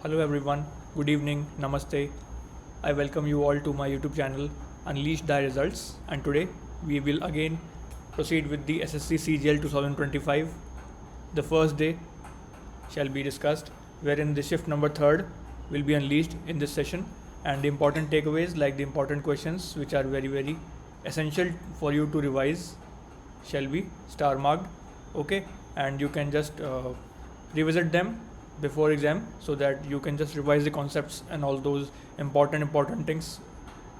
Hello everyone, good evening, namaste. I welcome you all to my YouTube channel Unleash Thy Results, and today we will again proceed with the SSC CGL 2025. The first day shall be discussed, wherein the shift number 3rd will be unleashed in this session, and the important takeaways, like the important questions which are very essential for you to revise, shall be star marked. Okay, and you can just revisit them before exam so that you can just revise the concepts and all those important things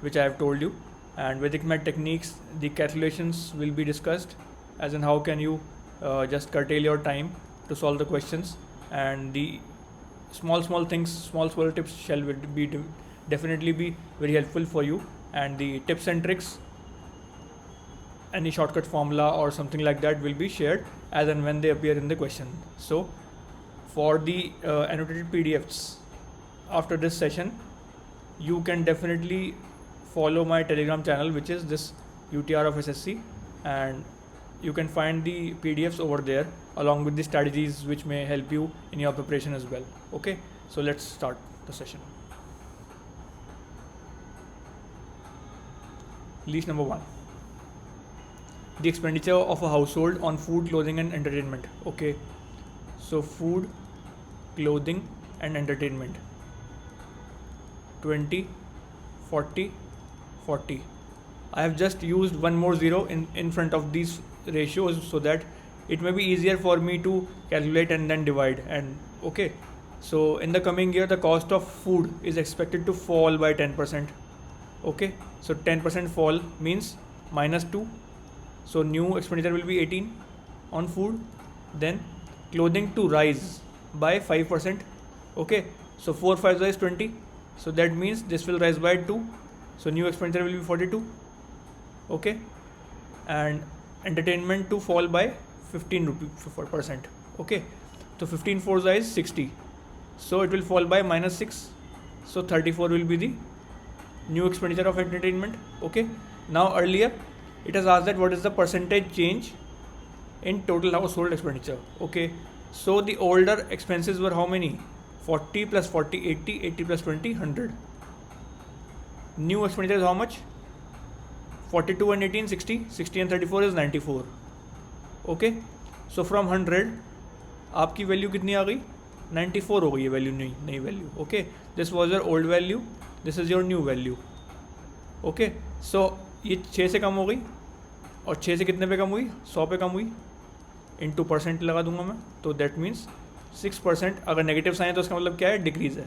which I have told you. And Vedic math techniques, the calculations will be discussed, as in how can you just curtail your time to solve the questions, and the small things, small tips shall be definitely be very helpful for you. And the tips and tricks, any shortcut formula or something like that will be shared as and when they appear in the question. So for the annotated PDFs after this session, you can definitely follow my Telegram channel, which is this UTR of SSC, and you can find the PDFs over there along with the strategies which may help you in your preparation as well. Okay, so let's start the session. Leash number 1: the expenditure of a household on food, clothing and entertainment. Okay, so food, clothing and entertainment, 20, 40, 40. I have just used one more zero in front of these ratios so that it may be easier for me to calculate and then divide. And okay, so in the coming year the cost of food is expected to fall by 10%. Okay, so 10% fall means -2, so new expenditure will be 18 on food. Then clothing to rise by 5%. Okay, so 4 5 is 20, so that means this will rise by 2, so new expenditure will be 42. Okay, and entertainment to fall by 15%. Okay, so 15 4 is 60, so it will fall by -6, so 34 will be the new expenditure of entertainment. Okay, now earlier it has asked that what is the percentage change in total household expenditure. Okay, so the older expenses were how many? 40 plus 40 80, 80 plus 20 100. New expenditure is how much? 42 and 18 60, 60 and 34 is 94. Okay, so from 100 आपकी value कितनी आ गई? 94 हो गई है value, नई value. Okay, this was your old value, this is your new value. Okay, so ये 6 से कम हो गई, और 6 से कितने पे कम हुई? 100 पे कम हुई. इंटू परसेंट लगा दूंगा मैं, तो दैट मीन्स 6%. अगर नेगेटिव साइन है तो इसका मतलब क्या है? डिक्रीज़ है.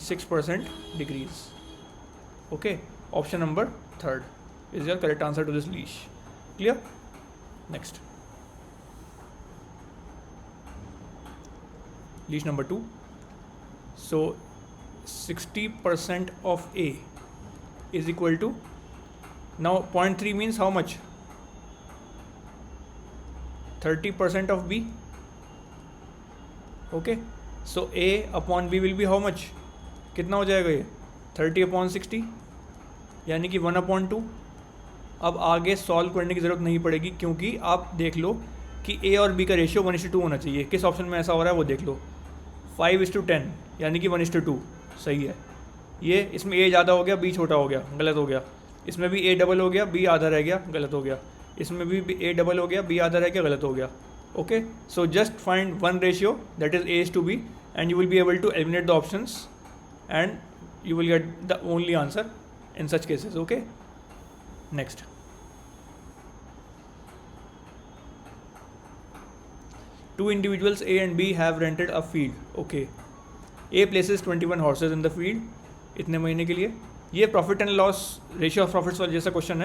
6% decrease. Okay, option number 3rd is your correct answer to this leash. Clear? Next, leash number 2. So 60% of A is equal to, now 0.3 means how much? 30% of B. Okay, so A upon B will be how much? कितना हो जाएगा ये? 30/60, यानी कि 1/2. अब आगे solve करने की ज़रूरत नहीं पड़ेगी, क्योंकि आप देख लो कि A और B का रेशियो 1:2 होना चाहिए. किस ऑप्शन में ऐसा हो रहा है वो देख लो. 5:10 यानी कि 1:2 सही है. ये इसमें A ज़्यादा हो गया, B छोटा हो गया, गलत हो गया. इसमें भी A डबल हो गया, B आधा रह गया, गलत हो गया. इसमें भी A डबल हो गया, B आधा रह गया, गलत हो गया. Okay, so just find one ratio that is A:B and you will be able to eliminate the options and you will get the only answer in such cases. Okay, next, two individuals A and B have rented a field. Okay, A places 21 horses in the field इतने महीने के लिए. ये profit and loss, ratio of profits वाला जैसा question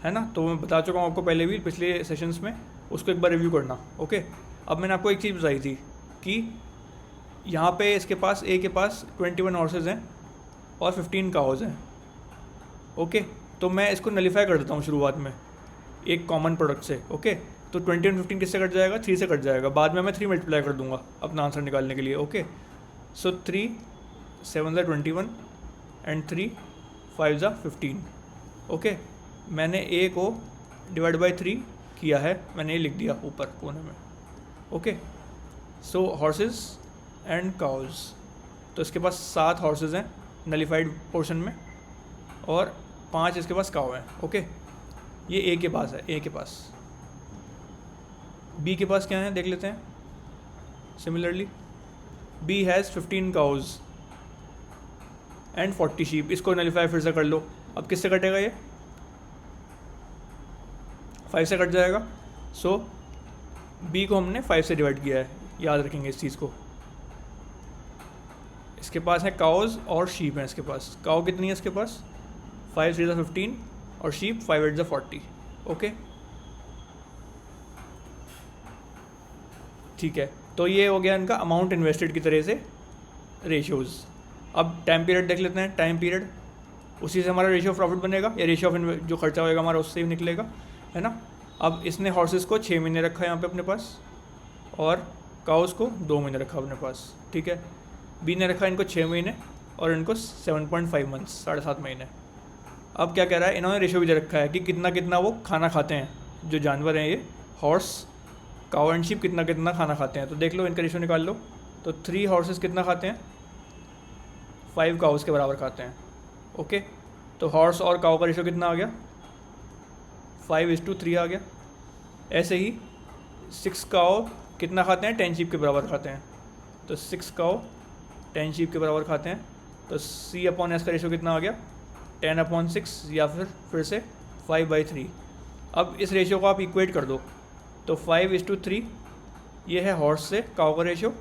है ना, तो मैं बता चुका हूँ आपको पहले भी, पिछले सेशंस में. उसको एक बार रिव्यू करना. ओके, अब मैंने आपको एक चीज़ बताई थी कि यहाँ पे इसके पास, A के पास 21 हॉर्सेज हैं और 15 काउज हैं. ओके, तो मैं इसको नलीफाई कर देता हूँ शुरुआत में एक कॉमन प्रोडक्ट से. ओके, तो 20 और 15 किससे कट जाएगा? 3 से कट जाएगा. बाद में मैं 3 मल्टीप्लाई कर दूंगा अपना आंसर निकालने के लिए. Okay, so 3 7 21 and 3 5 15. ओके, मैंने A को डिवाइड बाई 3 किया है, मैंने ये लिख दिया ऊपर कोने में. Okay, so horses and cows तो इसके पास 7 हॉर्सेस हैं नलीफाइड पोर्शन में और 5 इसके पास काउ हैं। ओके, ये ए के पास है, ए के पास। बी के पास क्या है देख लेते हैं। Similarly B has 15 cows and 40 sheep. इसको नलीफाई फिर से कर लो। अब किससे कटेगा ये? 5 से कट जाएगा। सो बी को हमने 5 से डिवाइड किया है, याद रखेंगे इस चीज़ को। इसके पास है काउज और शीप हैं। इसके पास काउ कितनी है? इसके पास 5 3 15 और शीप 5 8 40। ओके, ठीक है। तो ये हो गया इनका अमाउंट इन्वेस्टेड की तरह से रेशियोज़। अब टाइम पीरियड देख लेते हैं। टाइम पीरियड, उसी से हमारा रेशियो ऑफ प्रॉफिट बनेगा या रेशियो ऑफ जो खर्चा होएगा हमारा उससे ही निकलेगा, है ना। अब इसने हॉर्सेस को 6 महीने रखा है यहाँ पे अपने पास और काउस को 2 महीने रखा अपने पास, ठीक है। बी ने रखा इनको 6 महीने और इनको 7.5 मंथ्स, 7.5 महीने। अब क्या कह रहा है, इन्होंने रेशियो भी दे रखा है कि कितना कितना वो खाना खाते हैं, जो जानवर हैं ये हॉर्स, काउ एंड शीप कितना कितना खाना खाते हैं। तो देख लो, इनका रेशियो निकाल लो। तो 3 हॉर्सेस कितना खाते हैं? 5 काउस के बराबर खाते हैं। ओके, तो हॉर्स और काउ का रेशियो कितना आ गया? 5:3 आ गया। ऐसे ही 6 काउ कितना खाते हैं? 10 शीप के बराबर खाते हैं। तो 6 काउ 10 शीप के बराबर खाते हैं। तो C/S का रेशियो कितना आ गया? 10/6 या फिर से 5/3। अब इस रेशियो को आप इक्वेट कर दो। तो 5:3 ये है हॉर्स से काउ का रेशियो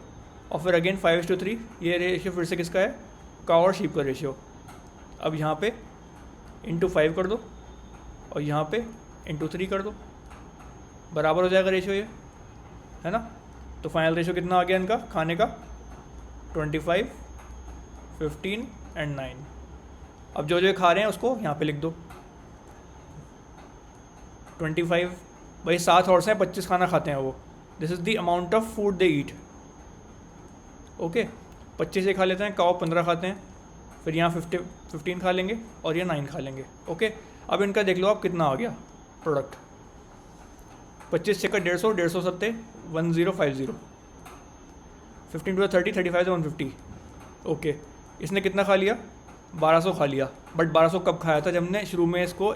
और फिर अगेन 5:3 ये रेशियो फिर से किसका है? काउ और शीप का रेशियो। अब यहाँ पे इंटू 5 कर दो और यहाँ पे इंटू 3 कर दो, बराबर हो जाएगा रेशियो ये, है ना। तो फाइनल रेशियो कितना आ गया इनका खाने का? 25, 15 एंड 9। अब जो जो खा रहे हैं उसको यहाँ पे लिख दो। 25 भाई 7 हॉर्स हैं, 25 खाना खाते हैं वो। This is the amount of food they eat. Okay, 25 खा लेते हैं, काउ 15 खाते हैं, फिर यहाँ 15 खा लेंगे और ये 9 खा लेंगे। ओके, अब इनका देख लो आप कितना आ गया प्रोडक्ट। 25 से का 150, 150 सत्ते 1050, 15 to 30, 35 से 150। ओके, इसने कितना खा लिया? 1200 खा लिया। बट 1200 कब खाया था? जब हमने शुरू में इसको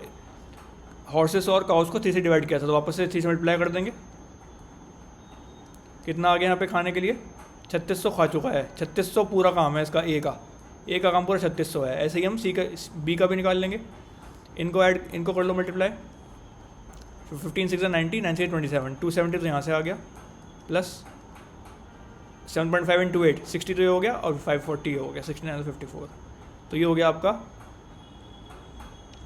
हॉर्सेस और काउस को 3 से डिवाइड किया था। तो वापस से 3 से मल्टीप्लाई कर देंगे। कितना आ गया यहाँ पे खाने के लिए? 3600 खा चुका है। 3600 पूरा काम है इसका, ए का काम पूरा 3600 है। ऐसे ही हम बी का भी निकाल लेंगे। इनको कर लो मल्टीप्लाई। 15 6 90, 9 6 27, 270 तो यहाँ से आ गया, प्लस 7.5 into 8 60 तो ये हो गया और 540 हो गया, 69 तो 54। तो ये हो गया आपका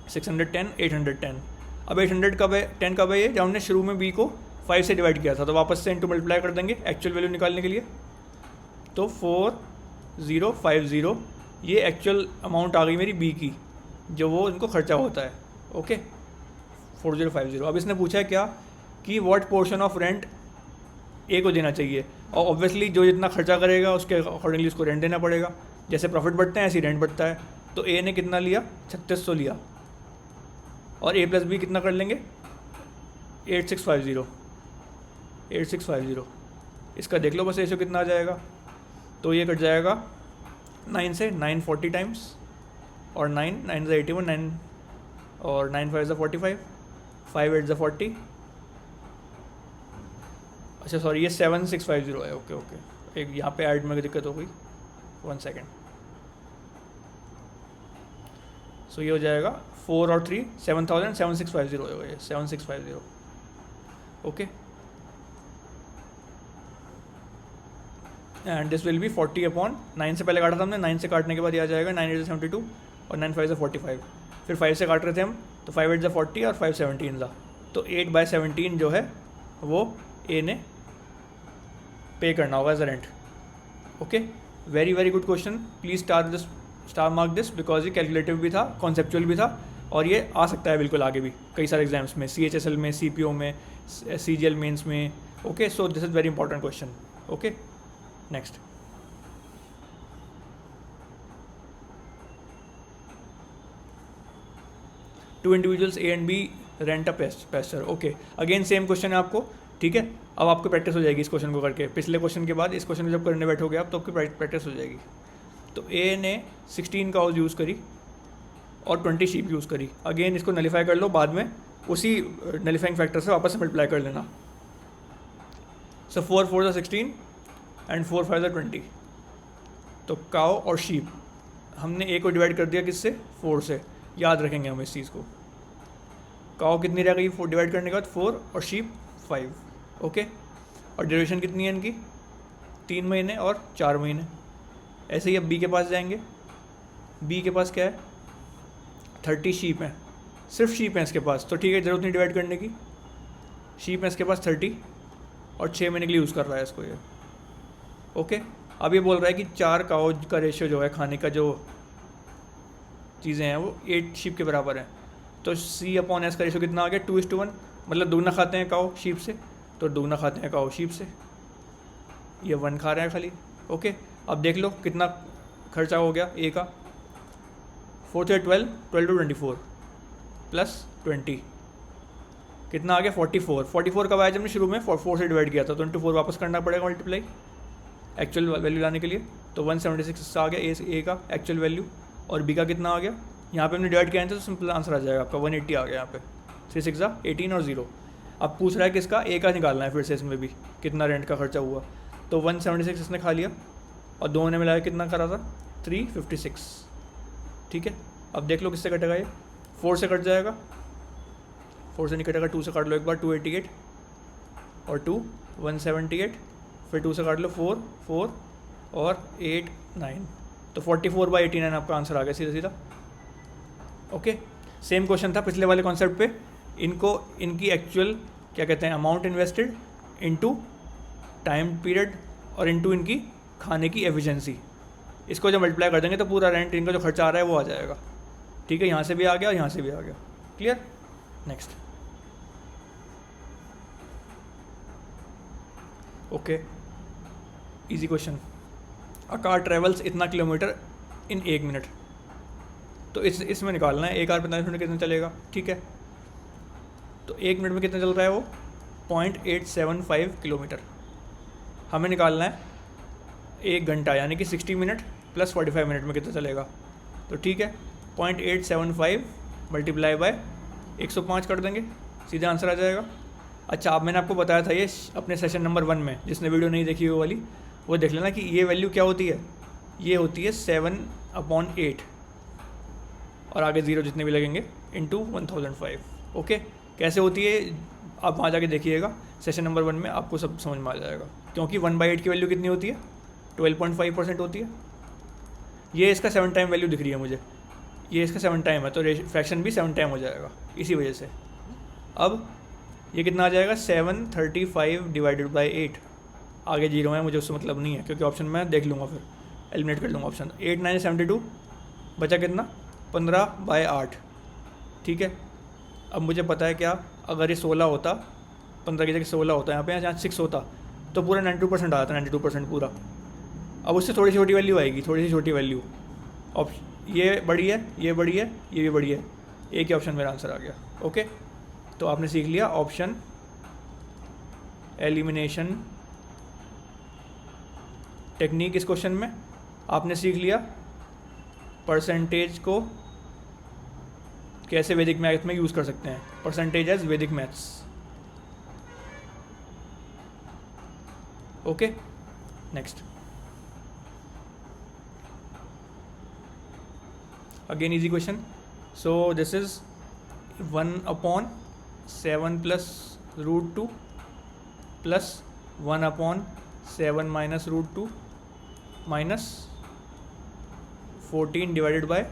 610, 810। अब 800 कब है? 10 कब है ये? जब हमने शुरू में बी को 5 से डिवाइड किया था। तो वापस से इंटू मल्टीप्लाई कर देंगे एक्चुअल वैल्यू निकालने के लिए। तो 4050 ये एक्चुअल अमाउंट आ गई मेरी बी की, जो वो इनको खर्चा होता है। ओके, 4050। अब इसने पूछा है क्या कि what portion of rent a को देना चाहिए, और ऑब्वियसली जो जितना खर्चा करेगा उसके अकॉर्डिंगली उसको रेंट देना पड़ेगा। जैसे प्रॉफिट बढ़ते हैं ऐसे ही रेंट बढ़ता है। तो ए ने कितना लिया? 3600 और ए प्लस बी कितना कर लेंगे? 8650। इसका देख लो बस रेशियो कितना आ जाएगा। तो ये कट जाएगा 9 से, 940 टाइम्स और 9 से 81, 9 और 9 5 से 45, 5 8 से 40। अच्छा सॉरी, ये 7650 है। ओके, एक यहाँ पे ऐड में दिक्कत हो गई, 1 सेकेंड। सो ये हो जाएगा 4 और 3 7000, 7650 होगा ये, 7650। Okay, and this will be 40/9 से पहले काटा था हमने, 9 से काटने के बाद ये आ जाएगा 9 8 से 72 और 9 5 से 45। फिर 5 से काट रहे थे हम, तो 5 8 से 40 और 5 17 था। तो 8/17 जो है वो ए ने पे करना होगा as a rent. Okay, very good question. Please star mark this because ये कैलकुलेटिव भी था, कॉन्सेप्चुअल भी था, और ये आ सकता है बिल्कुल आगे भी कई सारे एग्जाम्स में, CHSL में, CPO में, CGL मेंस में। Okay, so this is very important question. Okay, next. Two individuals A and B rent a pasture. Okay, again same question है आपको, ठीक है। अब आपको प्रैक्टिस हो जाएगी इस क्वेश्चन को करके। पिछले क्वेश्चन के बाद इस क्वेश्चन को जब करने बैठोगे आप तो आपकी प्रैक्टिस हो जाएगी। तो ए ने 16 काउज यूज़ करी और 20 शीप यूज़ करी। अगेन इसको नलीफाई कर लो, बाद में उसी नलीफाइंग फैक्टर से वापस मल्टीप्लाई कर लेना। सो 4 4 16 एंड 4 5 20। तो काउ और शीप हमने ए को डिवाइड कर दिया किससे, 4 से। याद रखेंगे हम इस चीज़ को। काउ कितनी रह गई डिवाइड करने के बाद, 4 और शीप 5। ओके, और ड्यूरेशन कितनी है इनकी, 3 महीने और 4 महीने। ऐसे ही अब बी के पास जाएंगे। बी के पास क्या है, 30 शीप हैं, सिर्फ शीप हैं इसके पास, तो ठीक है, ज़रूरत नहीं डिवाइड करने की। शीप हैं इसके पास 30 और 6 महीने के लिए यूज़ कर रहा है इसको ये। ओके, अब ये बोल रहा है कि 4 काउ का रेशियो जो है, खाने का जो चीज़ें हैं वो 8 शीप के बराबर है। तो C अपॉन S का रेशियो कितना आ गया, 2:1। मतलब दुगना खाते हैं काउ शीप से, तो दुगना खाते हैं काउ शीप से। ये 1 खा रहा है खाली। ओके, अब देख लो कितना खर्चा हो गया ए का। 4 से 12, 12 to 24 प्लस 20 कितना आ गया, 44। 44 कब आया, जब हमने शुरू में 4 से डिवाइड किया था। 24 वापस करना पड़ेगा मल्टीप्लाई एक्चुअल वैल्यू लाने के लिए। तो 176 आ गया ए का एक्चुअल वैल्यू, और बी का कितना आ गया, यहाँ पे हमने डिवाइड किया था तो सिंपल आंसर आ जाएगा आपका 180 आ गया यहाँ पे। 3 6 18 और 0। अब पूछ रहा है किसका, ए का निकालना है फिर से इसमें भी, कितना रेंट का खर्चा हुआ। तो 176 इसने खा लिया और दोनों ने मिलाया कितना करा था, 356। ठीक है, अब देख लो किससे कटेगा ये, 4 से कट जाएगा। 4 से नहीं कटेगा, 2 से काट लो एक बार, 288 और 2 178, फिर 2 से काट लो 4 4 और 8 9। तो 44/89 आपका आंसर आ गया सीधा सीधा। ओके, सेम क्वेश्चन था पिछले वाले कॉन्सेप्ट पे। इनको इनकी एक्चुअल क्या कहते हैं, amount invested into time period और इनटू इनकी खाने की एफिशिएंसी, इसको जब मल्टीप्लाई कर देंगे तो पूरा रेंट इनका जो खर्चा आ रहा है वो आ जाएगा। ठीक है, यहाँ से भी आ गया और यहाँ से भी आ गया। Clear, next. Okay, easy question. A car travels इतना किलोमीटर इन 1 मिनट। तो इसमें निकालना है, एक कार 45 मिनट कितना चलेगा। ठीक है, तो 1 मिनट में कितना चल रहा है वो, 0.875 किलोमीटर। हमें निकालना है 1 घंटा, यानी कि 60 मिनट प्लस 45 मिनट में कितना चलेगा। तो ठीक है, 0.875 मल्टीप्लाई बाय 105 कर देंगे, सीधा आंसर आ जाएगा। अच्छा, अब मैंने आपको बताया था ये अपने सेशन नंबर 1 में, जिसने वीडियो नहीं देखी वो वाली, वो देख लेना कि ये वैल्यू क्या होती है। ये होती है 7/8 और आगे 0 जितने भी लगेंगे इंटू 1005। ओके, कैसे होती है आप वहाँ जाके देखिएगा, सेशन नंबर 1 में आपको सब समझ में आ जाएगा। क्योंकि 1/8 की वैल्यू कितनी होती है, 12.5% होती है। ये इसका 7 टाइम वैल्यू दिख रही है मुझे, ये इसका 7 टाइम है, तो फ्रैक्शन भी 7 टाइम हो जाएगा इसी वजह से। अब ये कितना आ जाएगा, 735 डिवाइडेड बाई 8। आगे 0 है, मुझे उससे मतलब नहीं है क्योंकि ऑप्शन मैं देख लूँगा, फिर एलिमिनेट कर लूँगा ऑप्शन। 8 9 72, बचा कितना, 15/8। ठीक है, अब मुझे पता है क्या, अगर ये 16 होता, 15 की जगह 16 होता, यहाँ 6 होता, तो पूरा 92% आता, 92% पूरा। अब उससे थोड़ी छोटी वैल्यू आएगी, थोड़ी सी छोटी वैल्यू। ये बड़ी है, ये बड़ी है, ये भी बड़ी है। एक ही ऑप्शन मेरा आंसर आ गया। ओके, तो आपने सीख लिया ऑप्शन एलिमिनेशन टेक्निक। इस क्वेश्चन में आपने सीख लिया परसेंटेज को कैसे वैदिक मैथ में यूज़ कर सकते हैं, परसेंटेज एज वैदिक maths. Okay, next. Again easy question. So this is 1/7 plus √2 plus 1/7 minus √2 minus 14 divided by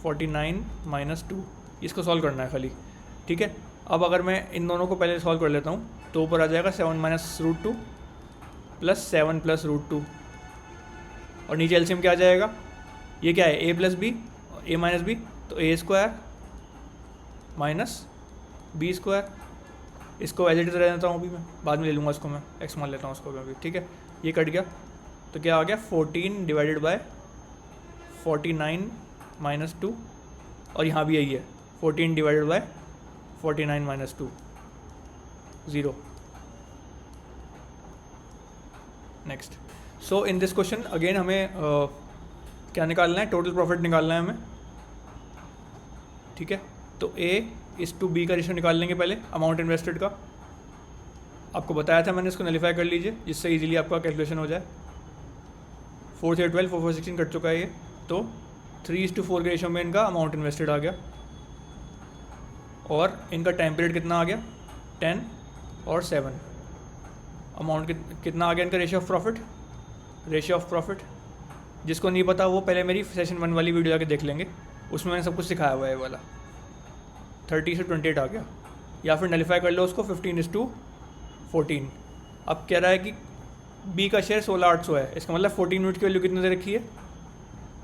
49 minus 2। इसको सॉल्व करना है खाली। ठीक है, अब अगर मैं इन दोनों को पहले सॉल्व कर लेता हूँ तो ऊपर आ जाएगा 7 माइनस √2 प्लस 7 प्लस √2 और नीचे एलसीएम क्या आ जाएगा, ये क्या है, a plus B, a minus B, तो a square minus B square. इसको एज इट इज रह देता हूँ, अभी मैं बाद में ले लूँगा इसको, मैं x मान लेता हूँ उसको अभी। ठीक है, ये कट गया तो क्या आ गया, 14 डिवाइडेड बाय 49 माइनस 2 और यहाँ भी यही है 14 divided by 49 minus 2, 0। Next. So in this question again हमें क्या निकालना है, टोटल प्रॉफिट निकालना है हमें, ठीक है। तो A/B का रेशियो निकाल लेंगे पहले, अमाउंट इन्वेस्टेड का। आपको बताया था मैंने, इसको नलीफाई कर लीजिए जिससे इजीली आपका कैलकुलेशन हो जाए। 4 से 12, 4 4 16 कट चुका है ये। तो 3:4 के रेशियो में इनका अमाउंट इन्वेस्टेड आ गया, और इनका टाइम पीरियड कितना आ गया, 10 और 7। अमाउंट कितना आ गया इनका ratio of profit. Ratio of profit जिसको नहीं पता वो पहले मेरी सेशन 1 वाली वीडियो जाके देख लेंगे, उसमें मैंने सब कुछ सिखाया हुआ है। वाला 30 से 28 आ गया, या फिर नलीफाई कर लो उसको 15:14। अब कह रहा है कि B का शेयर 16,800 है, इसका मतलब 14 यूनिट की वैल्यू कितने दे रखी है,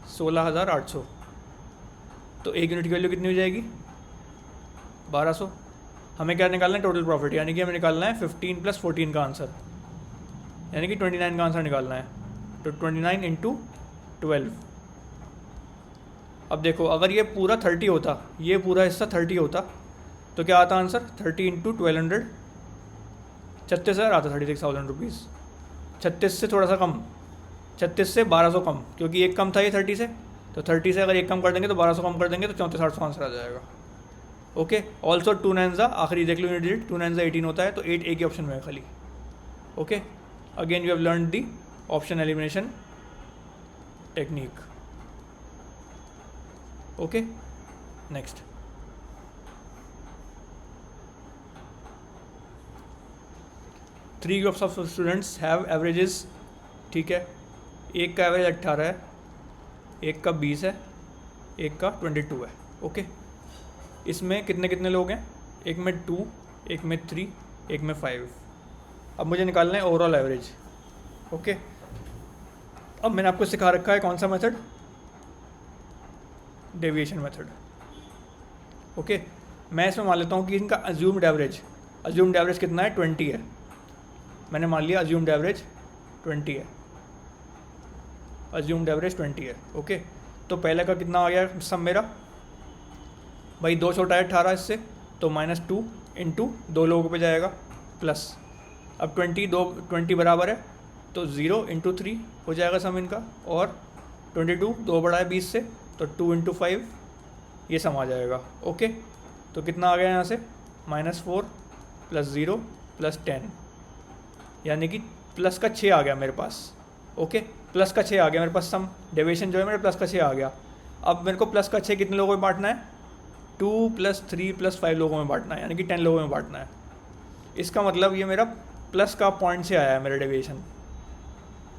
16,800। तो 1 यूनिट की वैल्यू कितनी हो जाएगी, 1200। हमें क्या निकालना है, टोटल प्रॉफिट, यानी कि हमें निकालना है 15 + 14 का आंसर, यानी कि 29 का आंसर निकालना है। तो 29 × 12। अब देखो, अगर ये पूरा 30 होता, ये पूरा हिस्सा 30 होता, तो क्या आता आंसर, 30 × 1200, 36,000 आता, 36,000 रुपीज़। 36 से थोड़ा सा कम, 36 से 1200 कम, क्योंकि एक कम था ये 30 से, तो 30 से अगर एक कम कर देंगे तो 1200 कम कर देंगे तो 34,800 आंसर आ जाएगा। ओके। ऑल्सो 2 9 आखिरी देख लो यूनिट डिजिट, 2 9 18 होता है, तो 8 एक ही ऑप्शन में है खाली। Okay. Again you have learn the option elimination technique. Okay. Next, three groups of students have averages, ठीक है। एक का एवरेज 18 है, एक का 20 है, एक का 22 है। ओके। इसमें कितने कितने लोग हैं, एक में 2, एक में 3, एक में 5। अब मुझे निकालना है ओवरऑल एवरेज। ओके। अब मैंने आपको सिखा रखा है कौन सा मेथड, डेविएशन मेथड। ओके। मैं इसमें मान लेता हूँ कि इनका अज्यूम्ड एवरेज कितना है, 20 है। मैंने मान लिया अज्यूम्ड एवरेज 20 है, अज्यूम्ड एवरेज 20 है। ओके। तो पहले का कितना आ गया सब मेरा, भाई 2 छोटा है 18 इससे, तो -2 × 2 लोगों पे जाएगा, प्लस अब 20 बराबर है, तो 0 × 3 हो जाएगा सम इनका, और 22 2 बड़ा है 20 से, तो 2 × 5 ये सम आ जाएगा। ओके। तो कितना आ गया यहाँ से, -4 + 0 + 10, यानी कि प्लस का 6 आ गया मेरे पास। ओके। प्लस का 6 आ गया मेरे पास सम, डेविएशन जो है मेरे प्लस का 6 आ गया। अब मेरे को प्लस का 6 कितने लोगों में बांटना है, 2 + 3 + 5 लोगों में बांटना है, यानी कि 10 लोगों में बांटना है। इसका मतलब ये मेरा प्लस का पॉइंट से आया है मेरा डेविएशन।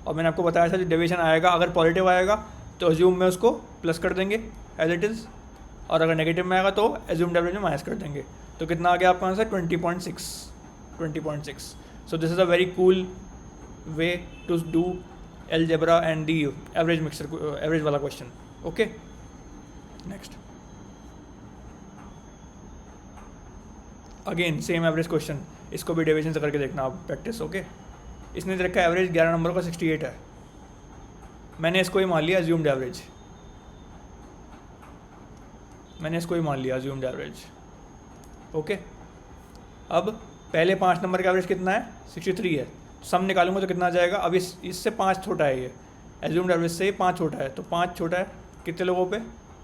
और मैंने आपको बताया था जो डेविएशन आएगा अगर पॉजिटिव आएगा तो अज्यूम में उसको प्लस कर देंगे एज इट इज़, और अगर नेगेटिव में आएगा तो अज्यूम्ड एवरेज में माइनस कर देंगे। तो कितना आ गया आपका answer, 20.6। So this is a very cool way to do algebra and the average वाला question. Okay. Next, again same average question, इसको भी डेविएशन से करके देखना आप प्रैक्टिस। ओके। इसने दे रखा एवरेज 11 नंबर का 68 है, मैंने इसको ही मान लिया अज्यूम्ड एवरेज, ओके। अब पहले 5 नंबर का एवरेज कितना है, 63 है। सम निकालूंगा तो कितना आ जाएगा, अब इससे 5 छोटा है, ये एज्यूम्ड एवरेज से 5 छोटा है, तो 5 छोटा है कितने लोगों पे,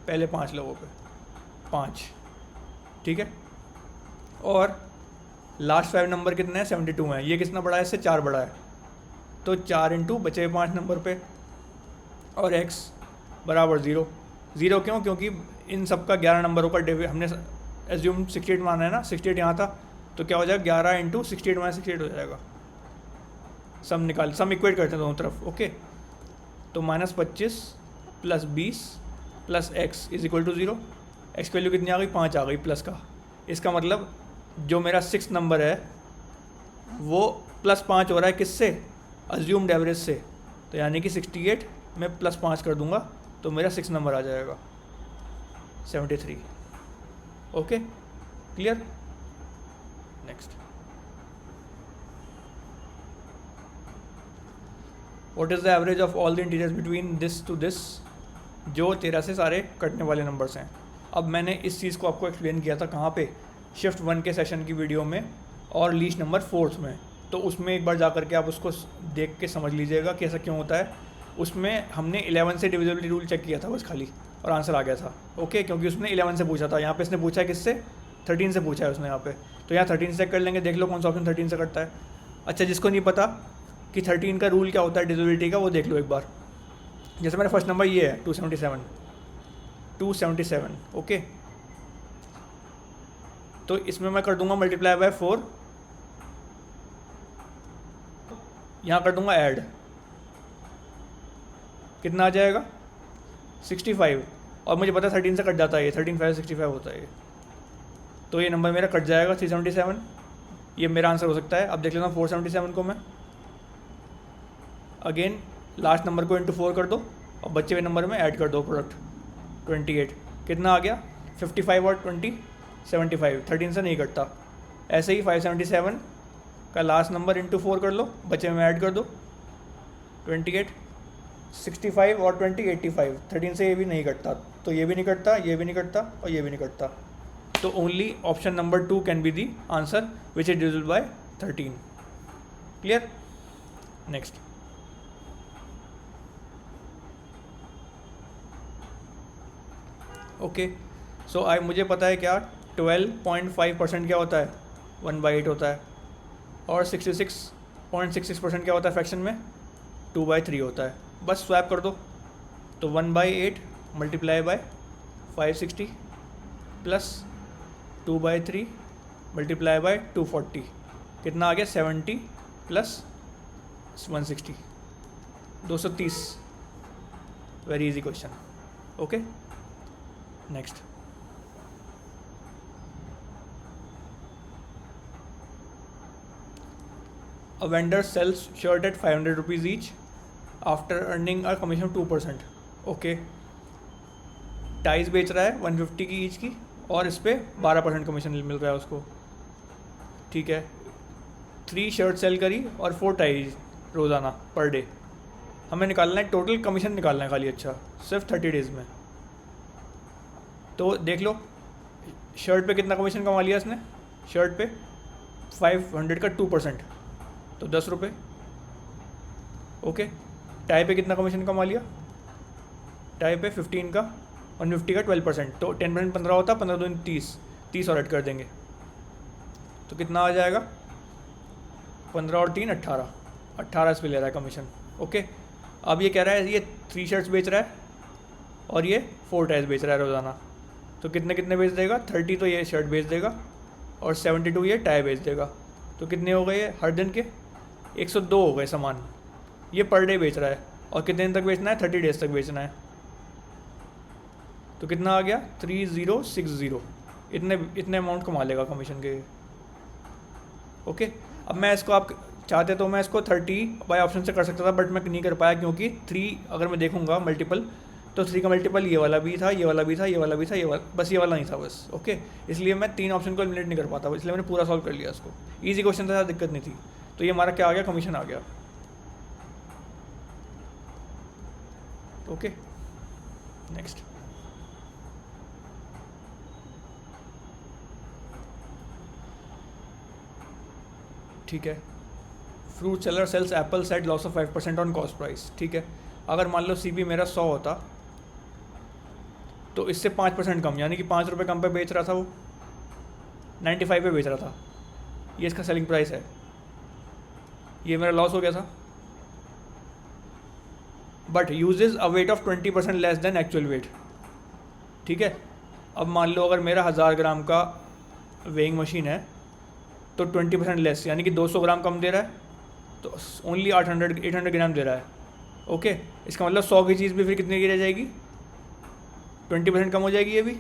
पहले 5 लोगों पे 5, ठीक है। और लास्ट 5 नंबर कितने हैं, 72 हैं, ये कितना बड़ा है, इससे 4 बड़ा है, तो 4 × बचे 5 नंबर पे, और x बराबर 0 क्यों, क्योंकि इन सब का 11 नंबरों का हमने एज्यूम 68 माना है ना, 68 यहाँ था, तो क्या हो जाएगा 11 × 68 - 68 हो जाएगा। सम इक्वेट करते हैं दोनों तरफ। ओके। तो -25 + 20 + x = 0। x की वैल्यू कितनी आ गई, 5 आ गई प्लस का। इसका मतलब जो मेरा 6 नंबर है वो +5 हो रहा है किससे, अज्यूम्ड एवरेज से, तो यानी कि 68 में +5 कर दूंगा तो मेरा 6 नंबर आ जाएगा 73। Okay, clear. Next, what is the average of all the integers between this to this, जो 13 से सारे कटने वाले नंबर्स हैं। अब मैंने इस चीज़ को आपको एक्सप्लेन किया था कहाँ पे, शिफ्ट 1 के सेशन की वीडियो में और लीस्ट नंबर 4 में, तो उसमें एक बार जा कर के आप उसको देख के समझ लीजिएगा कि ऐसा क्यों होता है। उसमें हमने 11 से डिविजिबिलिटी रूल चेक किया था बस खाली, और आंसर आ गया था। ओके, क्योंकि उसने 11 से पूछा था, यहाँ पे इसने पूछा है किससे, 13 से पूछा है उसने यहाँ पे, तो यहाँ 13 से चेक कर लेंगे, देख लो कौन सा ऑप्शन 13 से कटता है। अच्छा, जिसको नहीं पता कि 13 का रूल क्या होता है डिविजिबिलिटी का, वो देख लो एक बार। जैसे मेरा फर्स्ट नंबर ये है 277, ओके, तो इसमें मैं कर दूंगा मल्टीप्लाई बाय 4, यहाँ कर दूंगा ऐड, कितना आ जाएगा 65, और मुझे पता है 13 से कट जाता है ये, 13 5 65 होता है ये, तो ये नंबर मेरा कट जाएगा 377, ये मेरा आंसर हो सकता है। अब देख लेता हूँ 477 को मैं अगेन लास्ट नंबर को इंटू 4 कर दो और बचे हुए नंबर में ऐड कर दो प्रोडक्ट 28, कितना आ गया 55 और 20 75, 13 से नहीं कटता। ऐसे ही 577 का लास्ट नंबर इंटू 4 कर लो, बचे में ऐड कर दो 28, 65 और 20 85, 13 से ये भी नहीं कटता, तो ये भी नहीं कटता, ये भी नहीं कटता और ये भी नहीं कटता, तो only option number 2 can be the answer which is divisible by 13। Clear? Next, okay, so I मुझे पता है क्या 12.5% क्या होता है 1/8 होता है, और 66.66% क्या होता है फ्रैक्शन में 2/3 होता है। बस स्वैप कर दो, तो 1/8 multiply by 560 plus 2/3 multiply by 240, कितना आ गया 70 plus 160, 230। Very easy question. Okay, next, a vendor sells shirt at 500 rupees each after earning a commission of 2%। Okay, ties बेच रहा है 150 की ईच की, और इस पर 12% कमीशन मिल रहा है उसको, ठीक है। 3 शर्ट सेल करी और 4 टाइज रोज़ाना पर डे, हमें निकालना है टोटल कमीशन निकालना है खाली, अच्छा सिर्फ 30 डेज़ में। तो देख लो शर्ट पे कितना कमीशन कमा लिया इसने, शर्ट पे 500 का 2%, तो 10 रुपये। ओके, टाई पे कितना कमीशन कमा लिया, टाई पे 15 का 150 का 12%, तो 10% 15 होता, 15 दूनी 30 और ऐड कर देंगे, तो कितना आ जाएगा 15 और 3 18 इस पे ले रहा है कमीशन। ओके, अब ये कह रहा है ये 3 शर्ट्स बेच रहा है और ये 4 टाइज बेच रहा है रोज़ाना, तो कितने कितने बेच देगा 30 तो ये शर्ट बेच देगा और 72 ये टाई बेच देगा, तो कितने हो गए हर दिन के 102 हो गए सामान, ये पर डे बेच रहा है, और कितने दिन तक बेचना है 30 डेज तक बेचना है, तो कितना आ गया 3060, इतने अमाउंट कमा लेगा कमीशन के। ओके, अब मैं इसको आप चाहते तो मैं इसको 30 बाय ऑप्शन से कर सकता था, बट मैं नहीं कर पाया क्योंकि 3 अगर मैं देखूंगा मल्टीपल, तो 3 का मल्टीपल ये वाला भी था, ये वाला भी था, ये वाला भी था, ये वाला, बस ये वाला नहीं था बस। ओके, इसलिए मैं 3 ऑप्शन को एलिमिनेट नहीं कर पाता, इसलिए मैंने पूरा सॉल्व कर लिया इसको। ईजी क्वेश्चन था, ज़्यादा दिक्कत नहीं थी, तो ये हमारा क्या आ गया, कमीशन आ गया। ओके, नेक्स्ट, ठीक है। Fruit seller sells apples at loss of 5% on cost price, ठीक है। अगर मान लो CP मेरा 100 होता, तो इससे 5% कम, यानी कि 5 रुपये कम पे बेच रहा था वो, 95 पे बेच रहा था, ये इसका सेलिंग प्राइस है, ये मेरा लॉस हो गया था। But usage a weight of 20% less than actual wait, ठीक है। अब मान लो अगर मेरा 1000 ग्राम का वेइंग मशीन है, तो 20% लेस, यानी कि 200 ग्राम कम दे रहा है, तो ओनली 800 ग्राम दे रहा है। ओके, इसका मतलब 100 की चीज़ भी फिर कितने की रह जाएगी, 20% कम हो जाएगी ये भी,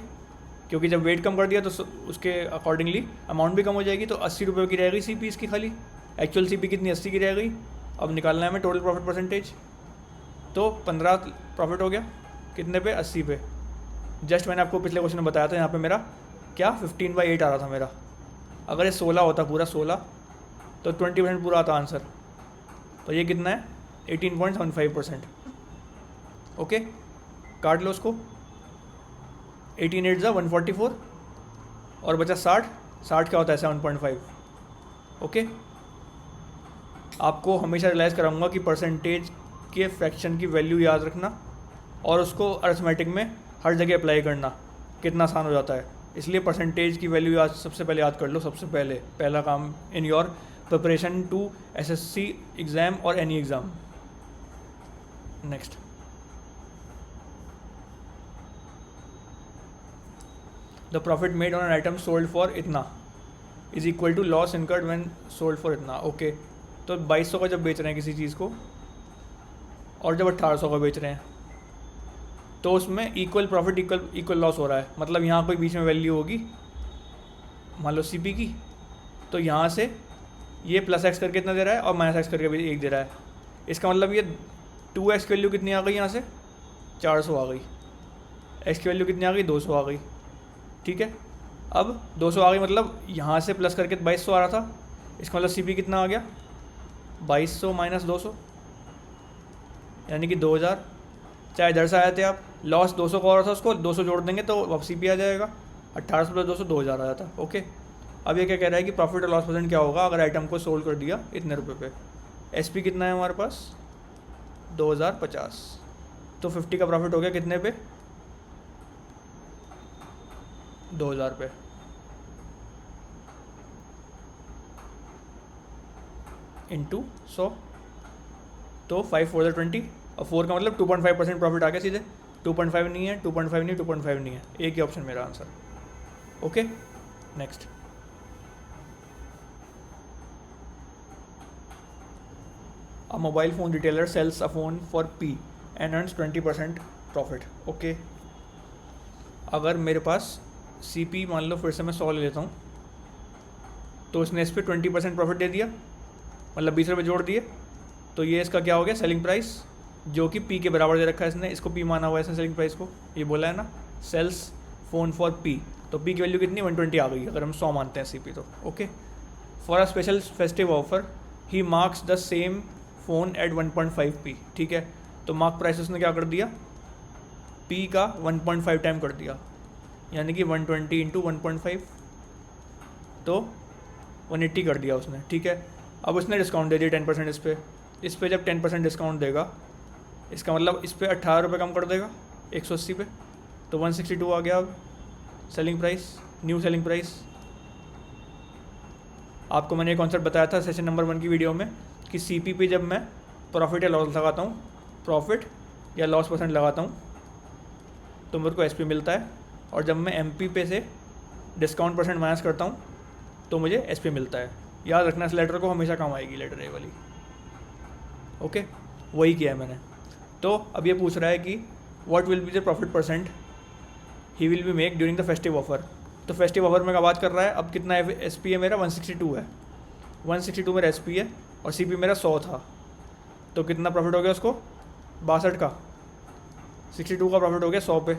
क्योंकि जब वेट कम कर दिया तो उसके अकॉर्डिंगली अमाउंट भी कम हो जाएगी, तो 80 रुपये की रह गई CP इसकी खाली, एक्चुअल CP कितनी 80 की रह गई। अब निकालना है हमें टोटल प्रॉफिट परसेंटेज, तो 15 प्रॉफिट हो गया, कितने पे 80 पे। जस्ट मैंने आपको पिछले क्वेश्चन में बताया था, यहाँ पे मेरा क्या 15/8 आ रहा था मेरा, अगर ये 16 होता पूरा 16, तो 20% पूरा आता आंसर, तो ये कितना है 18.75%। ओके, काट लो उसको, 18 8 जा 144 और बचा 60 क्या होता है 7.5। ओके, आपको हमेशा रियलाइज़ कराऊंगा कि परसेंटेज उसके फ्रैक्शन की वैल्यू याद रखना और उसको अरिथमेटिक में हर जगह अप्लाई करना कितना आसान हो जाता है। इसलिए परसेंटेज की वैल्यू याद सबसे पहले याद कर लो, सबसे पहला काम in your preparation to SSC exam और any exam. Next, the profit made on an item sold for इतना is equal to loss incurred when sold for इतना। ओके, तो 2200 का जब बेच रहे हैं किसी चीज़ को और जब 1800 का बेच रहे हैं तो उसमें इक्वल प्रॉफिट इक्वल लॉस हो रहा है। मतलब यहाँ कोई बीच में वैल्यू होगी, मान लो CP की, तो यहाँ से ये +x करके इतना दे रहा है और -x करके भी 1 दे रहा है। इसका मतलब ये 2x की वैल्यू कितनी आ गई, यहाँ से 400 आ गई, x की वैल्यू कितनी आ गई, 200 आ गई। ठीक है, अब 200 आ गई, मतलब यहाँ से प्लस करके 2200 आ रहा था, इसका मतलब CP कितना आ गया, 2200 - 200 यानी कि 2000। चाहे इधर से आए थे आप, लॉस 200 का हो रहा था, उसको 200 जोड़ देंगे तो अब CP आ जाएगा, 1800 + 200 2000 आ जाता। ओके, अब ये क्या कह रहा है कि प्रॉफिट और लॉस परसेंट क्या होगा अगर आइटम को सोल्ड कर दिया इतने रुपए पे। SP कितना है हमारे पास, 2050, तो 50 का प्रॉफिट हो गया कितने पे, 2000 पे। इंटू 100, तो 5 4 20, और 4 का मतलब 2.5% प्रॉफिट आ गया सीधे। 2.5 नहीं है, 2.5 नहीं, 2.5 नहीं है, एक ही ऑप्शन मेरा answer. Okay, next, a mobile phone retailer sells a phone for P and earns 20% profit. Okay, अगर मेरे पास CP मान लो फिर से मैं 100 ले लेता हूँ, तो इसने इस पर 20% प्रॉफिट दे दिया, मतलब 20 रुपये जोड़ दिए, तो ये इसका क्या हो गया, सेलिंग प्राइस, जो कि P के बराबर दे रखा है इसने, इसको P माना हुआ है इसने सेलिंग प्राइस को, ये बोला है ना, सेल्स फ़ोन फॉर P, तो P की वैल्यू कितनी, 120 आ गई अगर हम 100 मानते हैं CP तो। Okay, for a special festive offer he marks the same phone at 1.5 P। ठीक है, तो मार्क प्राइस उसने क्या कर दिया, P का 1.5 टाइम कर दिया, यानी कि 120 × 1.5, तो 180 कर दिया उसने। ठीक है, अब उसने डिस्काउंट दे दिया 10% इस पे जब 10% डिस्काउंट देगा, इसका मतलब इस पर 18 रुपये कम कर देगा 180 पे, तो 162 आ गया अब selling price, new selling price. आपको मैंने ये कॉन्सेप्ट बताया था सेशन नंबर 1 की वीडियो में कि CP पे जब मैं प्रॉफिट या लॉस लगाता हूँ, प्रॉफिट या लॉस परसेंट लगाता हूँ, तो मेरे को SP मिलता है, और जब मैं MP पे से डिस्काउंट परसेंट माइनस करता हूँ तो मुझे SP मिलता है। याद रखना, इस लेटर को हमेशा काम आएगी, लेटर ए वाली। ओके, वही किया है मैंने। तो अब ये पूछ रहा है कि what will be the profit percent he will be make during the festive offer. तो फेस्टिव ऑफर में का बात कर रहा है, अब कितना है, SP है मेरा 162 है, 162 मेरा SP है और CP मेरा 100 था, तो कितना प्रॉफिट हो गया उसको, 62 का, 62 का प्रॉफिट हो गया 100 पे,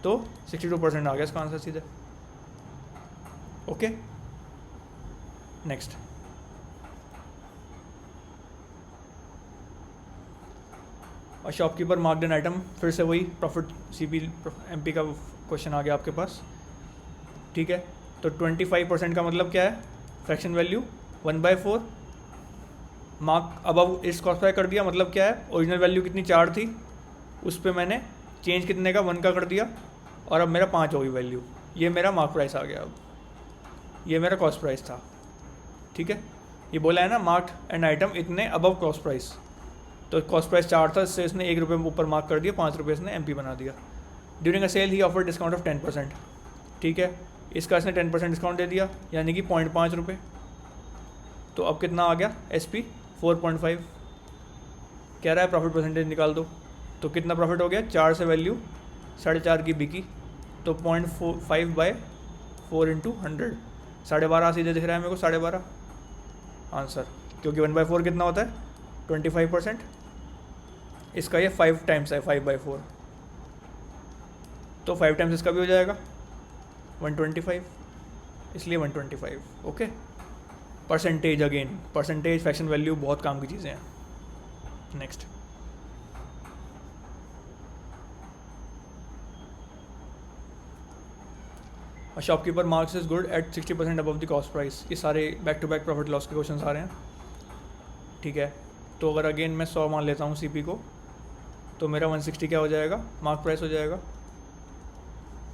तो 62% आ गया इसका आंसर सीधे। ओके, नेक्स्ट, और शॉपकीपर मार्क्ड एन आइटम, फिर से वही प्रॉफिट CP MP का क्वेश्चन आ गया आपके पास। ठीक है, तो 25% का मतलब क्या है, फ्रैक्शन वैल्यू 1/4, मार्क अब इस कॉस्ट प्राइस कर दिया, मतलब क्या है, ओरिजिनल वैल्यू कितनी 4 थी, उस पर मैंने चेंज कितने का 1 का कर दिया, और अब मेरा 5 होगी वैल्यू, ये मेरा मार्क प्राइस आ गया। अब ये मेरा कॉस्ट प्राइस था। ठीक है, ये बोला है ना, मार्क एन आइटम इतने अबव कॉस्ट प्राइस, तो कॉस्ट प्राइस 4 था, इससे इसने 1 रुपये ऊपर मार्क कर दिया, 5 रुपये इसने MP बना दिया। During a sale he offer discount of 10%। ठीक है, इसका इसने 10% डिस्काउंट दे दिया, यानी कि 0.5 रुपये, तो अब कितना आ गया, SP 4.5। कह रहा है प्रॉफिट परसेंटेज निकाल दो, तो कितना प्रॉफिट हो गया, 4 से वैल्यू 4.5 की बिकी, तो 0.5/4 × 100, 12.5 सीधे दिख रहा है मेरे को, 12.5 आंसर, क्योंकि 1/4 कितना होता है, 25%, इसका ये 5 टाइम्स है, 5/4, तो 5 टाइम्स इसका भी हो जाएगा 125, इसलिए 125। Okay, percentage, again percentage, fraction value बहुत काम की चीज़ें हैं। Next, shopkeeper marks is good at 60% above the cost price. ये सारे back to back profit loss के क्वेश्चन आ रहे हैं। ठीक है, तो अगर अगेन मैं 100 मान लेता हूँ CP को, तो मेरा 160 क्या हो जाएगा, मार्क प्राइस हो जाएगा,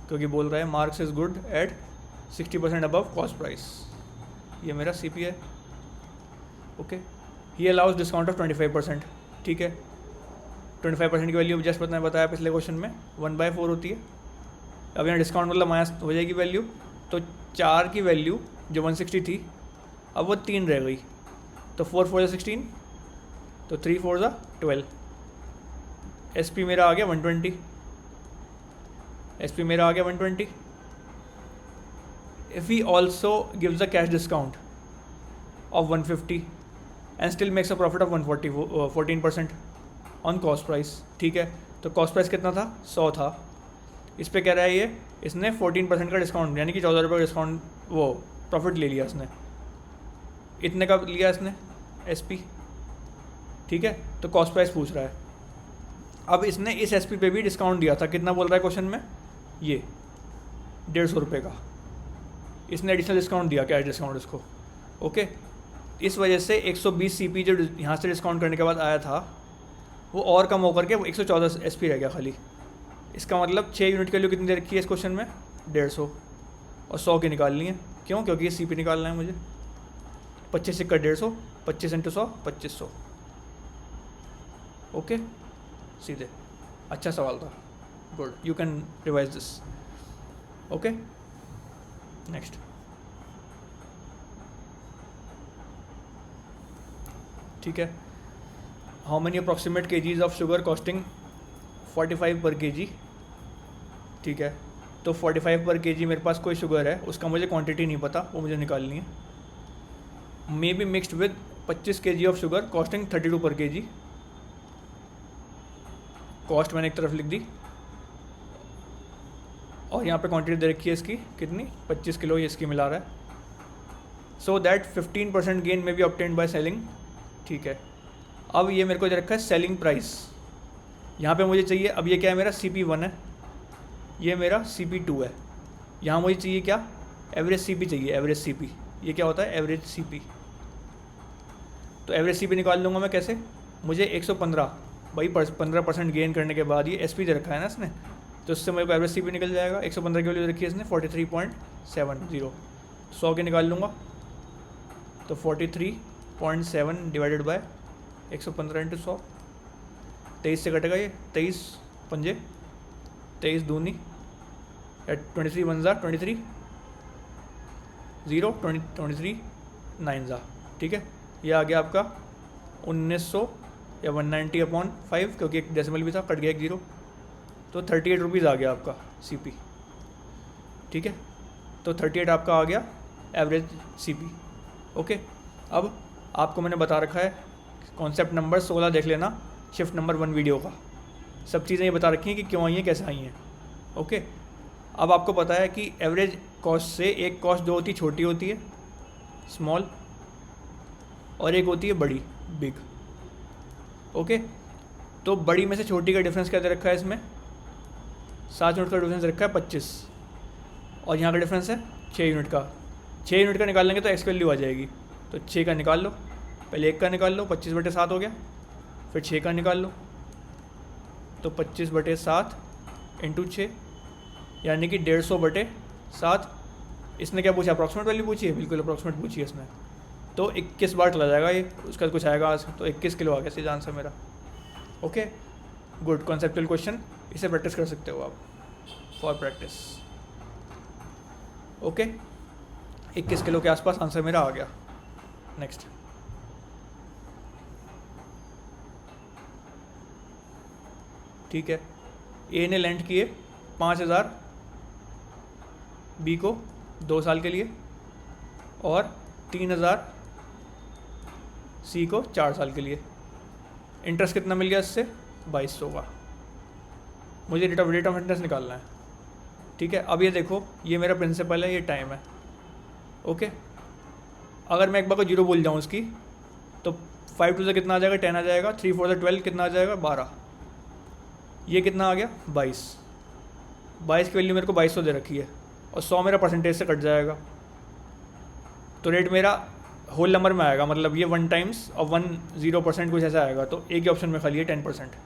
क्योंकि बोल रहा है marks is good at 60% above cost price. ये मेरा CP है। Okay, he allows discount of 25%। ठीक है, 25% की वैल्यू जस्ट मैंने बताया पिछले क्वेश्चन में 1/4 होती है। अब यहाँ डिस्काउंट मतलब माइनस हो जाएगी वैल्यू, तो 4 की वैल्यू जो 160 थी अब वो 3 रह गई, तो 4 4 16, तो 3 4 12। SP मेरा आ गया 120, SP मेरा आ गया 120। If he also gives a cash discount of 150 and still makes a profit of 14% on cost price. ठीक है, तो कॉस्ट प्राइस कितना था, 100 था, इस पे कह रहा है ये इसने 14% का डिस्काउंट, यानी कि 14 रुपये का डिस्काउंट वो प्रॉफिट ले लिया इसने। इतने का लिया इसने SP। ठीक है, तो कॉस्ट प्राइस पूछ रहा है। अब इसने इस SP पे भी डिस्काउंट दिया था, कितना बोल रहा है क्वेश्चन में, ये 150 रुपये का इसने एडिशनल डिस्काउंट दिया, कैश डिस्काउंट इसको। ओके, इस वजह से 120 CP जो यहाँ से डिस्काउंट करने के बाद आया था वो और कम होकर के 114 SP रह गया खाली। इसका मतलब 6 यूनिट की वैल्यू कितनी दे रखी है इस क्वेश्चन में, 150, और 100 की निकालनी है। क्यों, क्योंकि ये CP निकालना है मुझे। 25 सिक्का 150, 25 × 100 2500। ओके, सीधे। अच्छा सवाल था, good, you can revise this. Okay, next. ठीक है, how many approximate kgs of sugar costing 45 पर kg। ठीक है, तो 45 पर kg मेरे पास कोई शुगर है, उसका मुझे क्वांटिटी नहीं पता, वो मुझे निकालनी है। May be mixed with 25 kg of sugar costing 32 पर kg। कॉस्ट मैंने एक तरफ लिख दी, और यहाँ पे क्वांटिटी दे रखी है इसकी कितनी, 25 किलो, ये इसकी मिला रहा है। सो दैट 15% गेन में बी ऑब्टेन्ड बाय सेलिंग। ठीक है, अब ये मेरे को दे रखा है सेलिंग प्राइस, यहाँ पे मुझे चाहिए, अब ये क्या है मेरा CP1 है, ये मेरा CP2 है। यहाँ मुझे चाहिए क्या, एवरेज CP चाहिए, एवरेज CP। ये क्या होता है, एवरेज CP। तो एवरेज CP निकाल लूँगा मैं कैसे, मुझे 115 भाई 15% गेन करने के बाद ये SP दे रखा है ना इसने, तो उससे मेरे को एवरेज CP निकल जाएगा। 115 की वैल्यू रखी है इसने 43.70, 100 के निकाल लूँगा, तो 43.7 डिवाइडेड बाय 115 × 100, 23 से कटेगा ये, 23 पंजे 23 दूनी, 23 1 ज़ा 23, 0 23 9 ज़ा। ठीक है, ये आ गया आपका 1900 या 190/5, क्योंकि एक डेसिमल भी था, कट गया एक 0, तो 38 रुपीज़ आ गया आपका CP। ठीक है, तो 38 आपका आ गया एवरेज CP। ओके, अब आपको मैंने बता रखा है कॉन्सेप्ट नंबर 16 देख लेना, शिफ्ट नंबर 1 वीडियो का, सब चीज़ें ये बता रखी हैं कि क्यों आई हैं, कैसे आई हैं। ओके, अब आपको पता है कि एवरेज कॉस्ट से एक कॉस्ट जो होती है छोटी होती है, स्मॉल, और एक होती है बड़ी, बिग। ओके, तो बड़ी में से छोटी का डिफरेंस क्या दे रखा है इसमें, 7 यूनिट का डिफरेंस रखा है 25, और यहाँ का डिफरेंस है 6 यूनिट का। 6 यूनिट का निकाल लेंगे तो एक्स वैल्यू आ जाएगी, तो 6 का निकाल लो, पहले 1 का निकाल लो, 25/7 हो गया, फिर 6 का निकाल लो, तो 25/7 × 6, यानी कि 150/7। इसने क्या पूछा, अप्रॉक्सीमेट वैल्यू पूछी है, बिल्कुल अप्रॉक्सीमेट पूछी है इसने, तो 21 बार चला जाएगा ये, उसका कुछ आएगा आज, तो 21 किलो आ गया सीधा आंसर मेरा। ओके, गुड, कॉन्सेप्चुअल क्वेश्चन, इसे प्रैक्टिस कर सकते हो आप, फॉर प्रैक्टिस। ओके, 21 किलो के आसपास आंसर मेरा आ गया। नेक्स्ट, ठीक है, ए ने लेंट किए 5000 बी को 2 साल के लिए, और 3000 सी को 4 साल के लिए। इंटरेस्ट कितना मिल गया इससे, 2200 का। मुझे रेट ऑफ इंटरेस्ट निकालना है। ठीक है, अब ये देखो, ये मेरा प्रिंसिपल है, ये टाइम है। ओके, अगर मैं एक बार को 0 बोल जाऊँ इसकी, तो 5 2 से कितना आ जाएगा, 10 आ जाएगा, 3 4 से 12 कितना आ जाएगा, 12। ये कितना आ गया, 22 की वैल्यू मेरे को 2200 दे रखी है, और 100 मेरा परसेंटेज से कट जाएगा, तो रेट मेरा होल नंबर में आएगा, मतलब ये 1 टाइम्स और 10% कुछ ऐसा आएगा, तो एक ही ऑप्शन में खाली है 10%।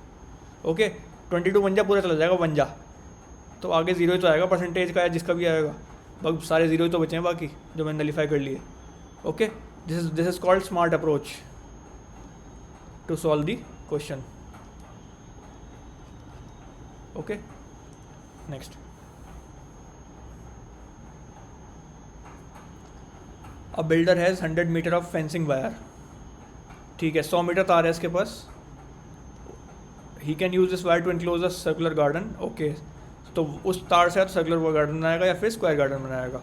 ओके, 22 1 जा पूरा चला जाएगा 1 जा, तो आगे जीरो ही तो आएगा, परसेंटेज का है जिसका भी आएगा, बस सारे जीरो ही तो बचे हैं बाकी जो मैंने नलीफाई कर लिए। Okay, this is called smart approach to solve the question. Okay, next. A builder has 100 metre of fencing wire. ठीक है, 100 मीटर तार है इसके पास। He can use this wire to enclose a circular garden. Okay, तो उस तार से आप सर्कुलर गार्डन बनाएगा या फिर स्क्वायर गार्डन बनाएगा।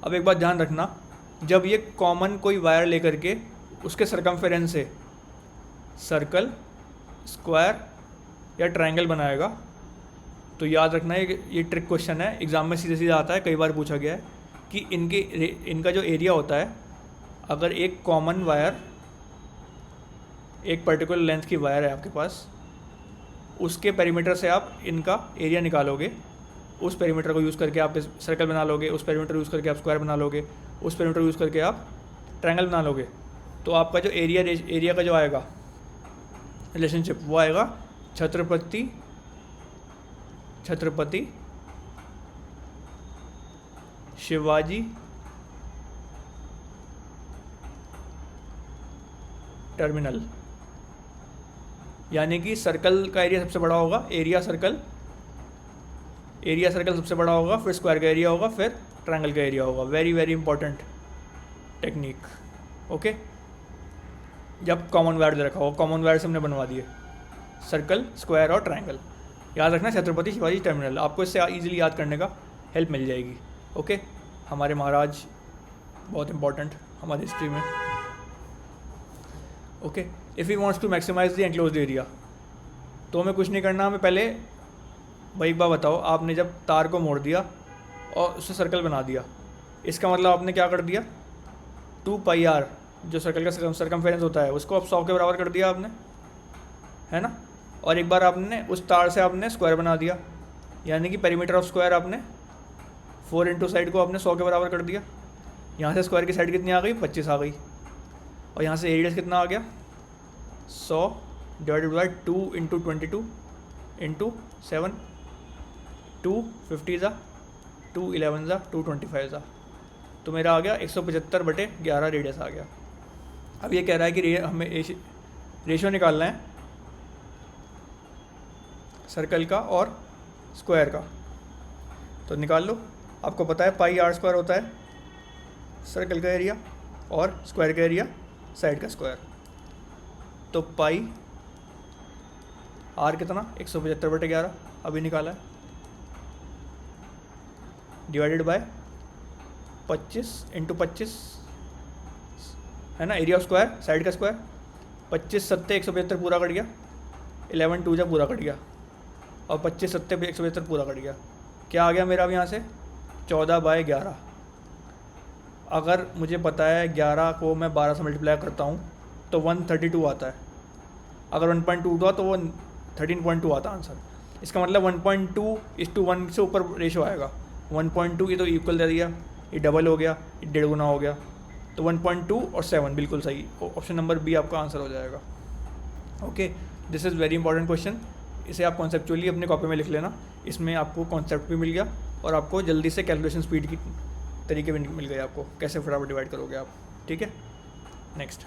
अब एक बात ध्यान रखना, जब ये कॉमन कोई वायर लेकर के उसके सरकमफेरेंस से सर्कल, स्क्वायर या ट्रायंगल बनाएगा, तो याद रखना ये ट्रिक क्वेश्चन है, एग्जाम में सीधे सीधा आता है, कई बार पूछा गया है कि इनका जो एरिया होता है, अगर एक कॉमन वायर, एक पर्टिकुलर लेंथ की वायर है आपके पास, उसके पेरीमीटर से आप इनका एरिया निकालोगे, उस पेरीमीटर को यूज़ करके आप सर्कल बना लोगे, उस पेरीमीटर यूज़ करके आप स्क्वायर बना लोगे, उस पेरीमीटर यूज़ करके आप ट्रायंगल बना लोगे, तो आपका जो एरिया का जो आएगा रिलेशनशिप वो आएगा छत्रपति शिवाजी टर्मिनल। यानी कि सर्कल का एरिया सबसे बड़ा होगा, एरिया सर्कल सबसे बड़ा होगा, फिर स्क्वायर का एरिया होगा, फिर ट्रायंगल का एरिया होगा। Very very important technique. Okay, जब कॉमन वायर दे रखा होगा, कॉमन वायर से हमने बनवा दिए सर्कल, स्क्वायर और ट्रायंगल। याद रखना छत्रपति शिवाजी टर्मिनल, आपको इससे इजीली याद करने का हेल्प मिल जाएगी। ओके, हमारे महाराज बहुत इंपॉर्टेंट हमारी हिस्ट्री में। Okay, if he wants to maximise the enclosed area, तो हमें कुछ नहीं करना, हमें पहले भाई एक बात बताओ, आपने जब तार को मोड़ दिया और उससे सर्कल बना दिया, इसका मतलब आपने क्या कर दिया, 2πr जो सर्कल का सर्कमफेरेंस होता है उसको आप 100 के बराबर कर दिया आपने, है ना। और एक बार आपने उस तार से आपने स्क्वायर बना दिया, यानी कि पेरीमीटर ऑफ स्क्वायर आपने 4 इंटू साइड को आपने 100 के बराबर कर दिया। यहाँ से स्क्वायर की साइड कितनी आ गई, 25 आ गई, और यहाँ से एरिया कितना आ गया, 100 डिवाइडेड बाई 2 इंटू 22 इंटू 7, 2 50 ज़ा, 2 11 ज़ा, 2 25 ज़ा, तो मेरा आ गया 175/11 रेडियस आ गया। अब ये कह रहा है कि हमें रेशियो निकालना है सर्कल का और स्क्वायर का, तो निकाल लो। आपको पता है πr² होता है सर्कल का एरिया और स्क्वायर का एरिया साइड का स्क्वायर, तो पाई आर कितना 175/11 अभी निकाला है, डिवाइडेड बाय 25 इंटू 25, है ना, एरिया ऑफ स्क्वायर साइड का स्क्वायर, 25 सत्ते 175 पूरा कट गया, 11 2 जा पूरा कट गया, और 25 सत्ते 175 पूरा कट गया, क्या आ गया मेरा अब यहाँ से 14/11। अगर मुझे पता है 11 को मैं 12 से मल्टीप्लाई करता हूँ तो 132 आता है, अगर 1.2 हुआ तो वो 13.2 आता आंसर। इसका मतलब 1.2:1 से ऊपर रेशो आएगा। 1.2 ये तो इक्वल दे दिया, ये डबल हो गया, ये 1.5 गुना हो गया, तो 1.2 और 7 बिल्कुल सही, ऑप्शन नंबर बी आपका आंसर हो जाएगा। Okay, this is very important question, इसे आप कॉन्सेप्चुअली अपने कॉपी में लिख लेना, इसमें आपको कॉन्सेप्ट भी मिल गया और आपको जल्दी से कैलकुलेशन स्पीड की तरीके भी मिल गए, आपको कैसे फटाफट डिवाइड करोगे आप। ठीक है, नेक्स्ट।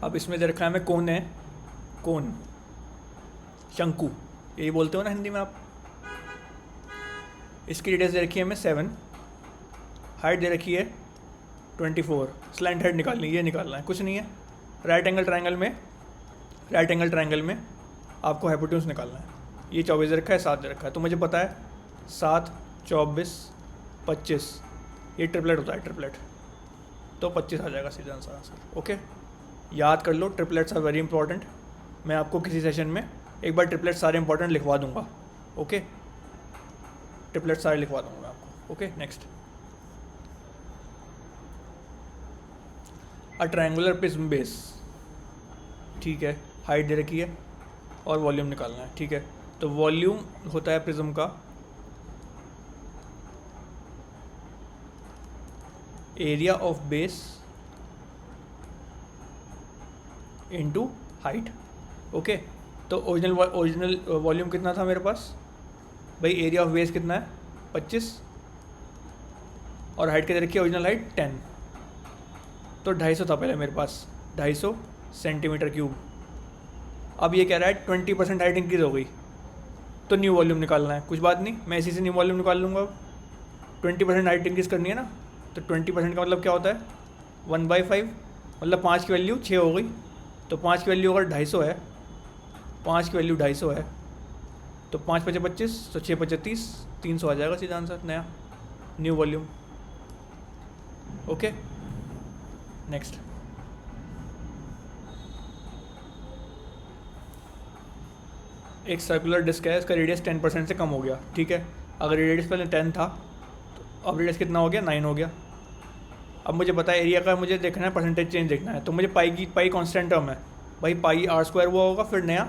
अब इसमें दे रखा है हमें कोन है, कोन, शंकु, यही बोलते हो ना हिंदी में आप। इसकी डिटेल्स दे रखी है हमें 7, हाइट दे रखी है 24, स्लैंट हाइट निकालनी, ये निकालना है, कुछ नहीं है। राइट एंगल ट्रायंगल में आपको हाइपोटेन्यूज निकालना है। ये 24 दे रखा है, 7 दे रखा है, तो मुझे पता है 7 24 25, ये ट्रिपलेट होता है, ट्रिपलेट, तो 25 आ जाएगा सीधा आंसर। ओके, याद कर लो, ट्रिपलेट्स आर वेरी इंपॉर्टेंट। मैं आपको किसी सेशन में एक बार ट्रिपलेट सारे इंपॉर्टेंट लिखवा दूंगा। ओके, ट्रिपलेट सारे लिखवा दूंगा मैं आपको। Okay, next. A triangular prism base, ठीक है, हाइट दे रखी है और वॉल्यूम निकालना है, ठीक है। तो वॉल्यूम होता है प्रिज्म का area of base into height, okay. तो ओरिजिनल वॉल्यूम कितना था मेरे पास भाई, एरिया ऑफ बेस कितना है 25 और हाइट कितनी रखी है ओरिजिनल हाइट 10, तो 250 था पहले मेरे पास, 250 सेंटीमीटर क्यूब। अब ये कह रहा है 20% हाइट इंक्रीज हो गई तो न्यू वॉल्यूम निकालना है, कुछ बात नहीं, मैं इसी से न्यू वॉल्यूम निकाल लूँगा। अब 20% हाइट इंक्रीज करनी है ना, तो 20% का मतलब क्या होता है 1/5, मतलब 5 की वैल्यू 6 हो गई, तो 5 की वैल्यू अगर 250 है, 5 की वैल्यू 250 है, तो 5 × 5 = 25, तो 6 × 5 = 30, 300 आ जाएगा सीधा आंसर नया न्यू वॉल्यूम, ओके। नेक्स्ट, एक सर्कुलर डिस्क है, इसका रेडियस 10% से कम हो गया, ठीक है। अगर रेडियस पहले 10 था तो अब रेडियस कितना हो गया 9 हो गया। अब मुझे पता है एरिया का मुझे देखना है, परसेंटेज चेंज देखना है, तो मुझे पाई कांस्टेंट टर्म है भाई, पाई r² हुआ होगा, फिर नया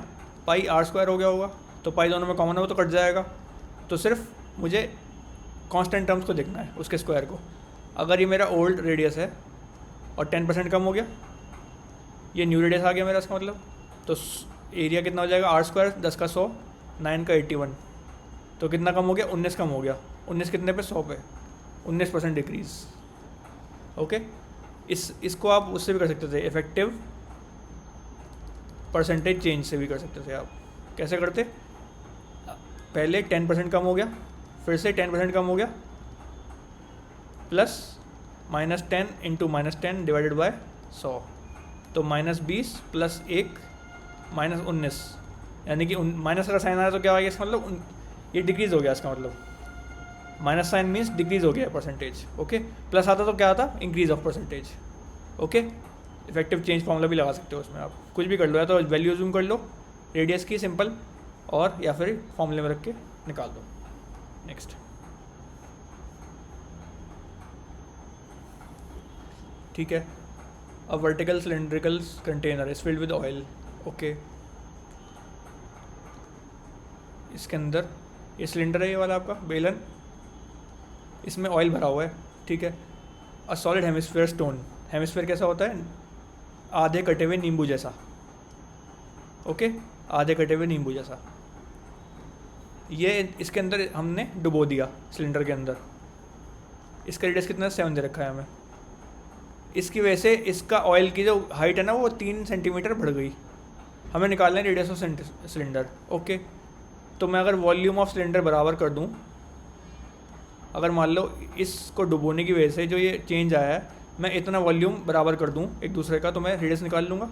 पाई r² हो गया होगा, तो पाई दोनों में कॉमन है वो तो कट जाएगा, तो सिर्फ मुझे कांस्टेंट टर्म्स को देखना है उसके स्क्वायर को। अगर ये मेरा ओल्ड रेडियस है और 10% कम हो गया, ये न्यू रेडियस आ गया मेरा, इसका मतलब तो एरिया कितना हो जाएगा r², 10 का 100, 9 का 81, तो कितना कम हो गया 19 कम हो गया, 19 कितने पे 100 पे, 19% डिक्रीज़, ओके। इसको आप उससे भी कर सकते थे, इफेक्टिव परसेंटेज चेंज से भी कर सकते थे आप। कैसे करते, पहले 10% कम हो गया, फिर से 10% कम हो गया, प्लस -10 × -10 डिवाइडेड बाय 100, तो -20 + 1 -19, यानी कि माइनस का साइन आया तो क्या हो गया, इसका मतलब ये डिक्रीज़ हो गया, इसका मतलब माइनस साइन मीन्स डिक्रीज़ हो गया परसेंटेज, ओके। प्लस आता तो क्या आता, increase of percentage, okay. Effective change formula भी लगा सकते हो उसमें, आप कुछ भी कर लो, या तो वैल्यू जूम कर लो रेडियस की सिंपल, और या फिर फॉर्मूले में रख के निकाल दो। नेक्स्ट, ठीक है। A vertical cylindrical container is filled with oil, okay. इसके अंदर ये सिलेंडर है, ये वाला आपका बेलन, इसमें ऑयल भरा हुआ है, ठीक है। A solid hemisphere stone, hemisphere कैसा होता है, आधे कटे हुए नींबू जैसा, ओके, आधे कटे हुए नींबू जैसा। ये इसके अंदर हमने डुबो दिया सिलेंडर के अंदर, इसका रेडियस कितना 7 दे रखा है हमें, इसकी वजह से इसका ऑयल की जो हाइट है ना वो 3 सेंटीमीटर बढ़ गई, हमें निकालना है रेडियस ऑफ सिलेंडर, ओके। तो मैं अगर वॉल्यूम ऑफ सिलेंडर बराबर कर दूं, अगर मान लो इसको डुबोने की वजह से जो ये चेंज आया है, मैं इतना वॉल्यूम बराबर कर दूं एक दूसरे का, तो मैं रेडियस निकाल लूँगा,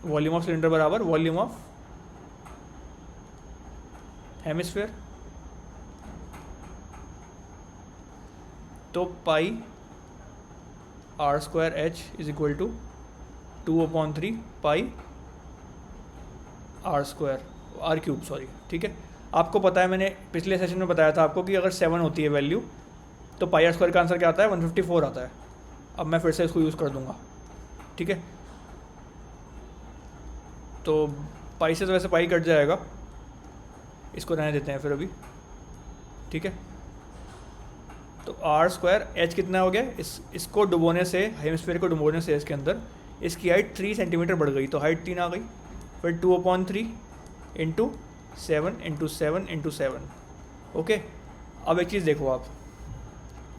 वॉल्यूम ऑफ सिलेंडर बराबर वॉल्यूम ऑफ हेमिस्फीयर, तो पाई r² h = 2/3 पाई r³ सॉरी, ठीक है। आपको पता है, मैंने पिछले सेशन में बताया था आपको कि अगर 7 होती है वैल्यू तो पाई r² का आंसर क्या आता है 154 आता है। अब मैं फिर से इसको यूज़ कर दूंगा, ठीक है। तो पाई से तो वैसे पाई कट जाएगा, इसको रहने देते हैं फिर अभी, ठीक है। तो r² h कितना हो गया, इसको डुबोने से, हेमिस्फीयर को डुबोने से इसके अंदर इसकी हाइट 3 सेंटीमीटर बढ़ गई, तो हाइट 3 आ गई, फिर 2/3 × 7 × 7 × 7, ओके। अब एक चीज़ देखो आप,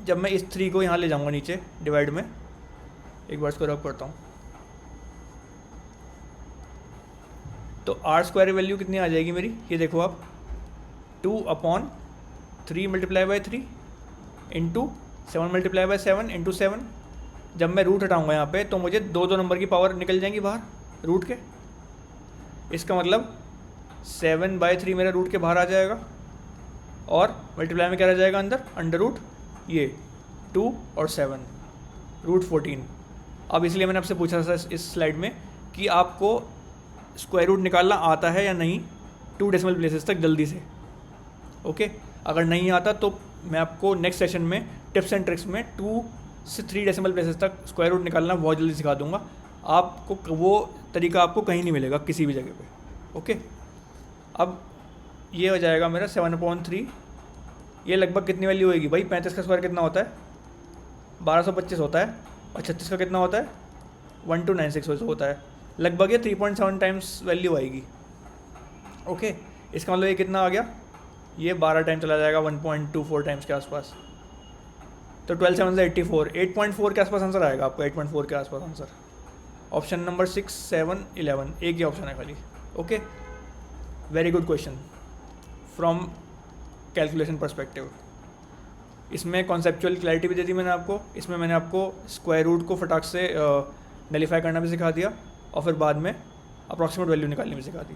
जब मैं इस 3 को यहाँ ले जाऊँगा नीचे डिवाइड में, एक बार इसको रब करता हूँ, तो r² वैल्यू कितनी आ जाएगी मेरी, ये देखो आप, 2/3 × 3 × 7 × 7 × 7। जब मैं रूट हटाऊँगा यहाँ पे तो मुझे 2 नंबर की पावर निकल जाएंगी बाहर रूट के, इसका मतलब 7/3 मेरा रूट के बाहर आ जाएगा, और मल्टीप्लाई में क्या रह जाएगा अंदर, अंडर रूट ये 2 और 7 √14। अब इसलिए मैंने आपसे पूछा था इस स्लाइड में कि आपको स्क्वायर रूट निकालना आता है या नहीं 2 डेसिमल प्लेसेस तक जल्दी से, ओके। अगर नहीं आता तो मैं आपको नेक्स्ट सेशन में टिप्स एंड ट्रिक्स में 2 से 3 डेसिमल प्लेसेस तक स्क्वायर रूट निकालना बहुत जल्दी सिखा दूंगा। आपको वो तरीका आपको कहीं नहीं मिलेगा किसी भी जगह पे। ओके, अब ये हो जाएगा मेरा 7/3। ये लगभग कितनी वैल्यू होएगी भाई? 35 का स्क्वायर कितना होता है? 1225 होता है। और 36 का कितना होता है? 1296 होता है। लगभग ये 3.7 टाइम्स वैल्यू आएगी। ओके, इसका मतलब ये कितना आ गया? ये 12 टाइम चला जाएगा, 1.24 टाइम्स के आसपास। तो 12 7 से 84, 8.4 के आसपास आंसर आएगा आपको, 8.4 के आसपास आंसर। ऑप्शन नंबर 6, 7, 11, एक ही ऑप्शन है खाली। Okay, very good question from calculation perspective. इसमें कॉन्सेप्चुअल क्लैरिटी भी दे दी मैंने आपको। इसमें मैंने आपको स्क्वायर रूट को फटाक से नलीफाई करना भी सिखा दिया, और फिर बाद में अप्रॉक्सीमेट वैल्यू निकालनी भी सिखा दी।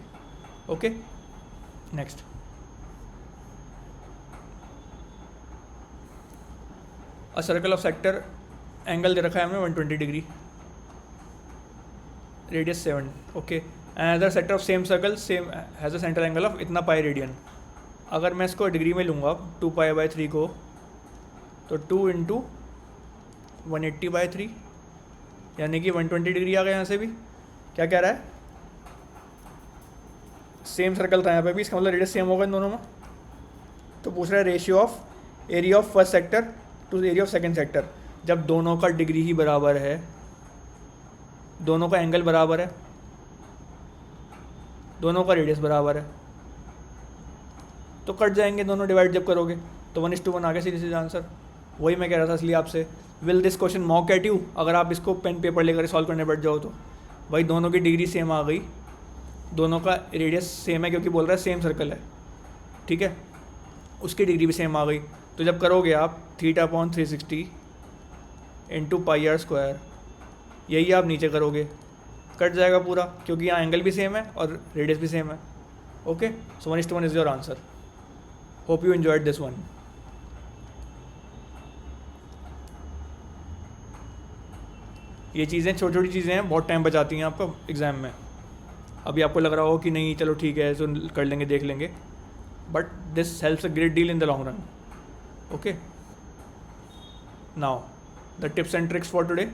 Okay, next. A circle of sector, angle दे रखा है हमें 120 degree, radius 7। Okay, another sector of same circle same has a centre angle of इतना पाई रेडियन। अगर मैं इसको डिग्री में लूँगा 2π/3 को, तो 2 × 180/3 यानी कि 120 डिग्री आ गया। यहाँ से भी क्या कह रहा है? सेम सर्कल था यहाँ पे भी, इसका मतलब रेडियस सेम होगा इन दोनों में। तो पूछ रहा है ratio of area of first sector to area of second sector. जब दोनों का डिग्री ही बराबर है, दोनों का एंगल बराबर है, दोनों का रेडियस बराबर है, तो कट जाएंगे दोनों डिवाइड जब करोगे। तो 1:1 आ गया सीधे सीधे आंसर। वही मैं कह रहा था इसलिए आपसे, will this question mock at you? अगर आप इसको पेन पेपर लेकर सॉल्व करने बैठ जाओ तो भाई दोनों की डिग्री सेम आ गई, दोनों का रेडियस सेम है क्योंकि बोल रहा है सेम सर्कल है, ठीक है, उसकी डिग्री भी सेम आ गई। तो जब करोगे आप θ/360 × πr², यही आप नीचे करोगे, कट जाएगा पूरा क्योंकि यहाँ एंगल भी सेम है और रेडियस भी सेम है। Okay, so 1:1 is your answer. Hope you enjoyed this one. ये चीज़ें छोटी छोटी चीज़ें हैं, बहुत टाइम बचाती हैं आपको एग्ज़ाम में। अभी आपको लग रहा हो कि नहीं चलो ठीक है तो कर लेंगे देख लेंगे, but this helps a great deal in the long run. Okay, now the tips and tricks for today.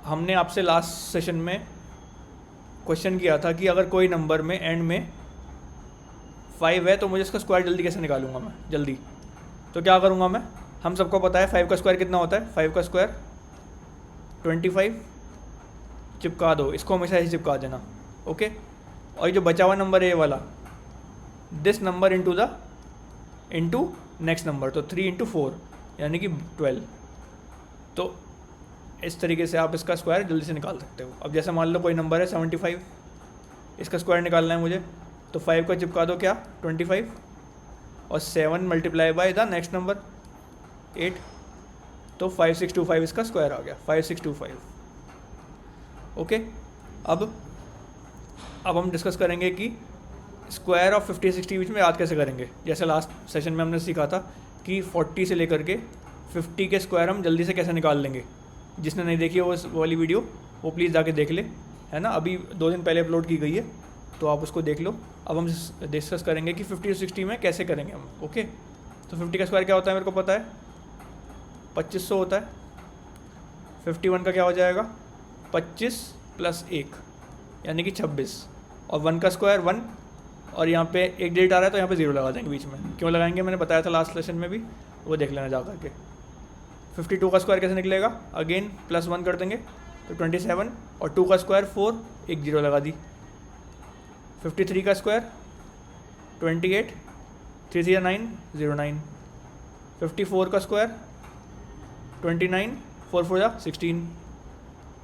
हमने आपसे लास्ट सेशन में क्वेश्चन किया था कि अगर कोई नंबर में एंड में 5 है तो मुझे इसका स्क्वायर जल्दी कैसे निकालूंगा मैं जल्दी। तो क्या करूँगा मैं? हम सबको पता है 5 का स्क्वायर कितना होता है? 5 का स्क्वायर 25। चिपका दो इसको, हमेशा ऐसे चिपका देना। ओके, और जो बचा हुआ नंबर है ये वाला, this number into next number, तो 3 × 4 यानी कि 12। तो इस तरीके से आप इसका स्क्वायर जल्दी से निकाल सकते हो। अब जैसे मान लो कोई नंबर है 75, इसका स्क्वायर निकालना है मुझे, तो 5 को चिपका दो क्या 25, और 7 multiply by the next number 8, तो 5625 इसका स्क्वायर आ गया, 5625। ओके, अब हम डिस्कस करेंगे कि स्क्वायर ऑफ 50 60 बीच में याद कैसे करेंगे। जैसे लास्ट सेशन में हमने सीखा था कि 40 से लेकर के 50 के स्क्वायर हम जल्दी से कैसे निकाल लेंगे। जिसने नहीं देखी वो वाली वीडियो वो प्लीज़ जाके देख ले, है ना, अभी 2 दिन पहले अपलोड की गई है, तो आप उसको देख लो। अब हम डिस्कस करेंगे कि 50 से 60 में कैसे करेंगे हम। ओके, तो 50 का स्क्वायर क्या होता है मेरे को पता है, 2500 होता है। 51 का क्या हो जाएगा, 25 + 1 यानी कि 26, और 1 का स्क्वायर 1, और यहाँ पे एक डिजिट आ रहा है तो यहाँ पे 0 लगा देंगे बीच में। क्यों लगाएंगे मैंने बताया था लास्ट सेशन में भी, वो देख लेना जा करके। 52 का स्क्वायर कैसे निकलेगा, अगेन +1 कर देंगे तो 27, और 2 का स्क्वायर 4, एक 0 लगा दी। 53 का स्क्वायर 28, 3 3 9, 09। 54 का स्क्वायर 29, 4 4 16।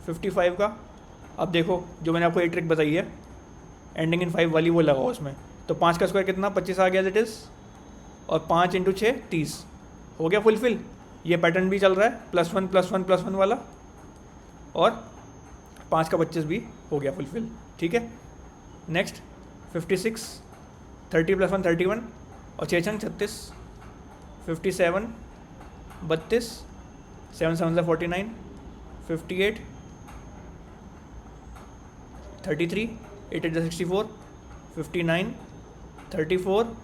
55 का, अब देखो जो मैंने आपको एक ट्रिक बताई है एंडिंग इन 5 वाली, वो लगाओ उसमें। तो 5 का स्क्वायर कितना, 25 आ गया दैट इज़, और 5 × 6 30 हो गया फुलफिल। ये पैटर्न भी चल रहा है, +1 +1 +1 वाला, और 5 का 25 भी हो गया फुलफिल, ठीक है। नेक्स्ट 56, 30 + 1 31, और 6 छंग 36। 57, 32, 7 7 49, 58, 33, 8 8 64, 59, 34,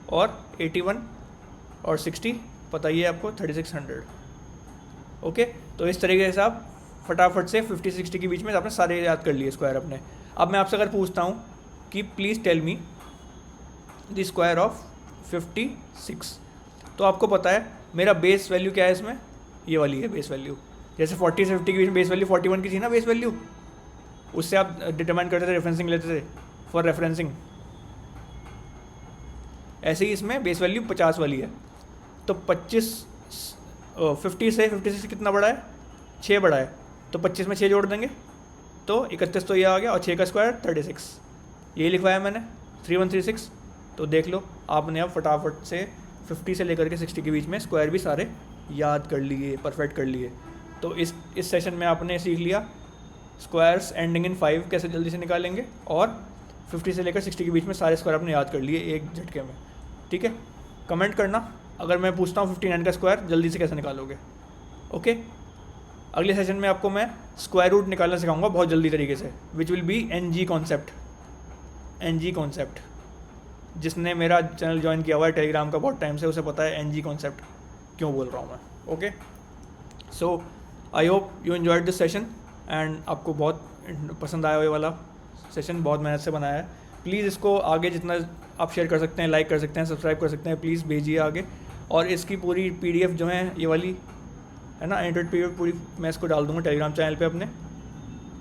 और 81, और 60 पता ही है आपको 3600। ओके, तो इस तरीके से आप फटाफट से 50 60 के बीच में आपने सारे याद कर लिए स्क्वायर अपने। अब मैं आपसे अगर पूछता हूँ कि please tell me the square of 56, तो आपको पता है मेरा बेस वैल्यू क्या है इसमें, ये वाली है बेस वैल्यू। जैसे 40 से 50 के बीच में बेस वैल्यू 41 की थी ना बेस वैल्यू, उससे आप डिटरमाइन करते थे, रेफरेंसिंग लेते थे फॉर रेफरेंसिंग। ऐसे ही इसमें बेस वैल्यू 50 वाली है। तो 50 से 56 कितना बड़ा है, 6 बड़ा है, तो 25 में 6 जोड़ देंगे तो 31 तो ये आ गया, और 6 का स्क्वायर 36, यही लिखवाया मैंने 3136। तो देख लो आपने अब फटाफट से 50 से लेकर के 60 के बीच में स्क्वायर भी सारे याद कर लिए, परफेक्ट कर लिए। तो इस सेशन में आपने सीख लिया स्क्वायर्स एंडिंग इन 5 कैसे जल्दी से निकालेंगे, और 50 से लेकर 60 के बीच में सारे स्क्वायर आपने याद कर लिए एक झटके में। ठीक है, कमेंट करना अगर मैं पूछता हूँ 59 का स्क्वायर जल्दी से कैसे निकालोगे। ओके, अगले सेशन में आपको मैं स्क्वायर रूट निकालना सिखाऊंगा बहुत जल्दी तरीके से, which will be NG concept. NG concept, जिसने मेरा चैनल ज्वाइन किया हुआ है टेलीग्राम का बहुत टाइम से, उसे पता है NG कॉन्सेप्ट क्यों बोल रहा हूँ मैं। Okay, so I hope you enjoyed this session and आपको बहुत पसंद आया ये वाला सेशन, बहुत मेहनत से बनाया है। प्लीज़ इसको आगे जितना आप शेयर कर सकते हैं, लाइक कर सकते हैं, सब्सक्राइब कर सकते हैं, प्लीज़ भेजिए आगे। और इसकी पूरी PDF जो है ये वाली है ना, एंड्रॉइड PDF पूरी मैं इसको डाल दूँगा टेलीग्राम चैनल पे अपने।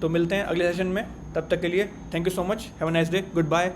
तो मिलते हैं अगले सेशन में, तब तक के लिए thank you so much, have a nice day, good bye.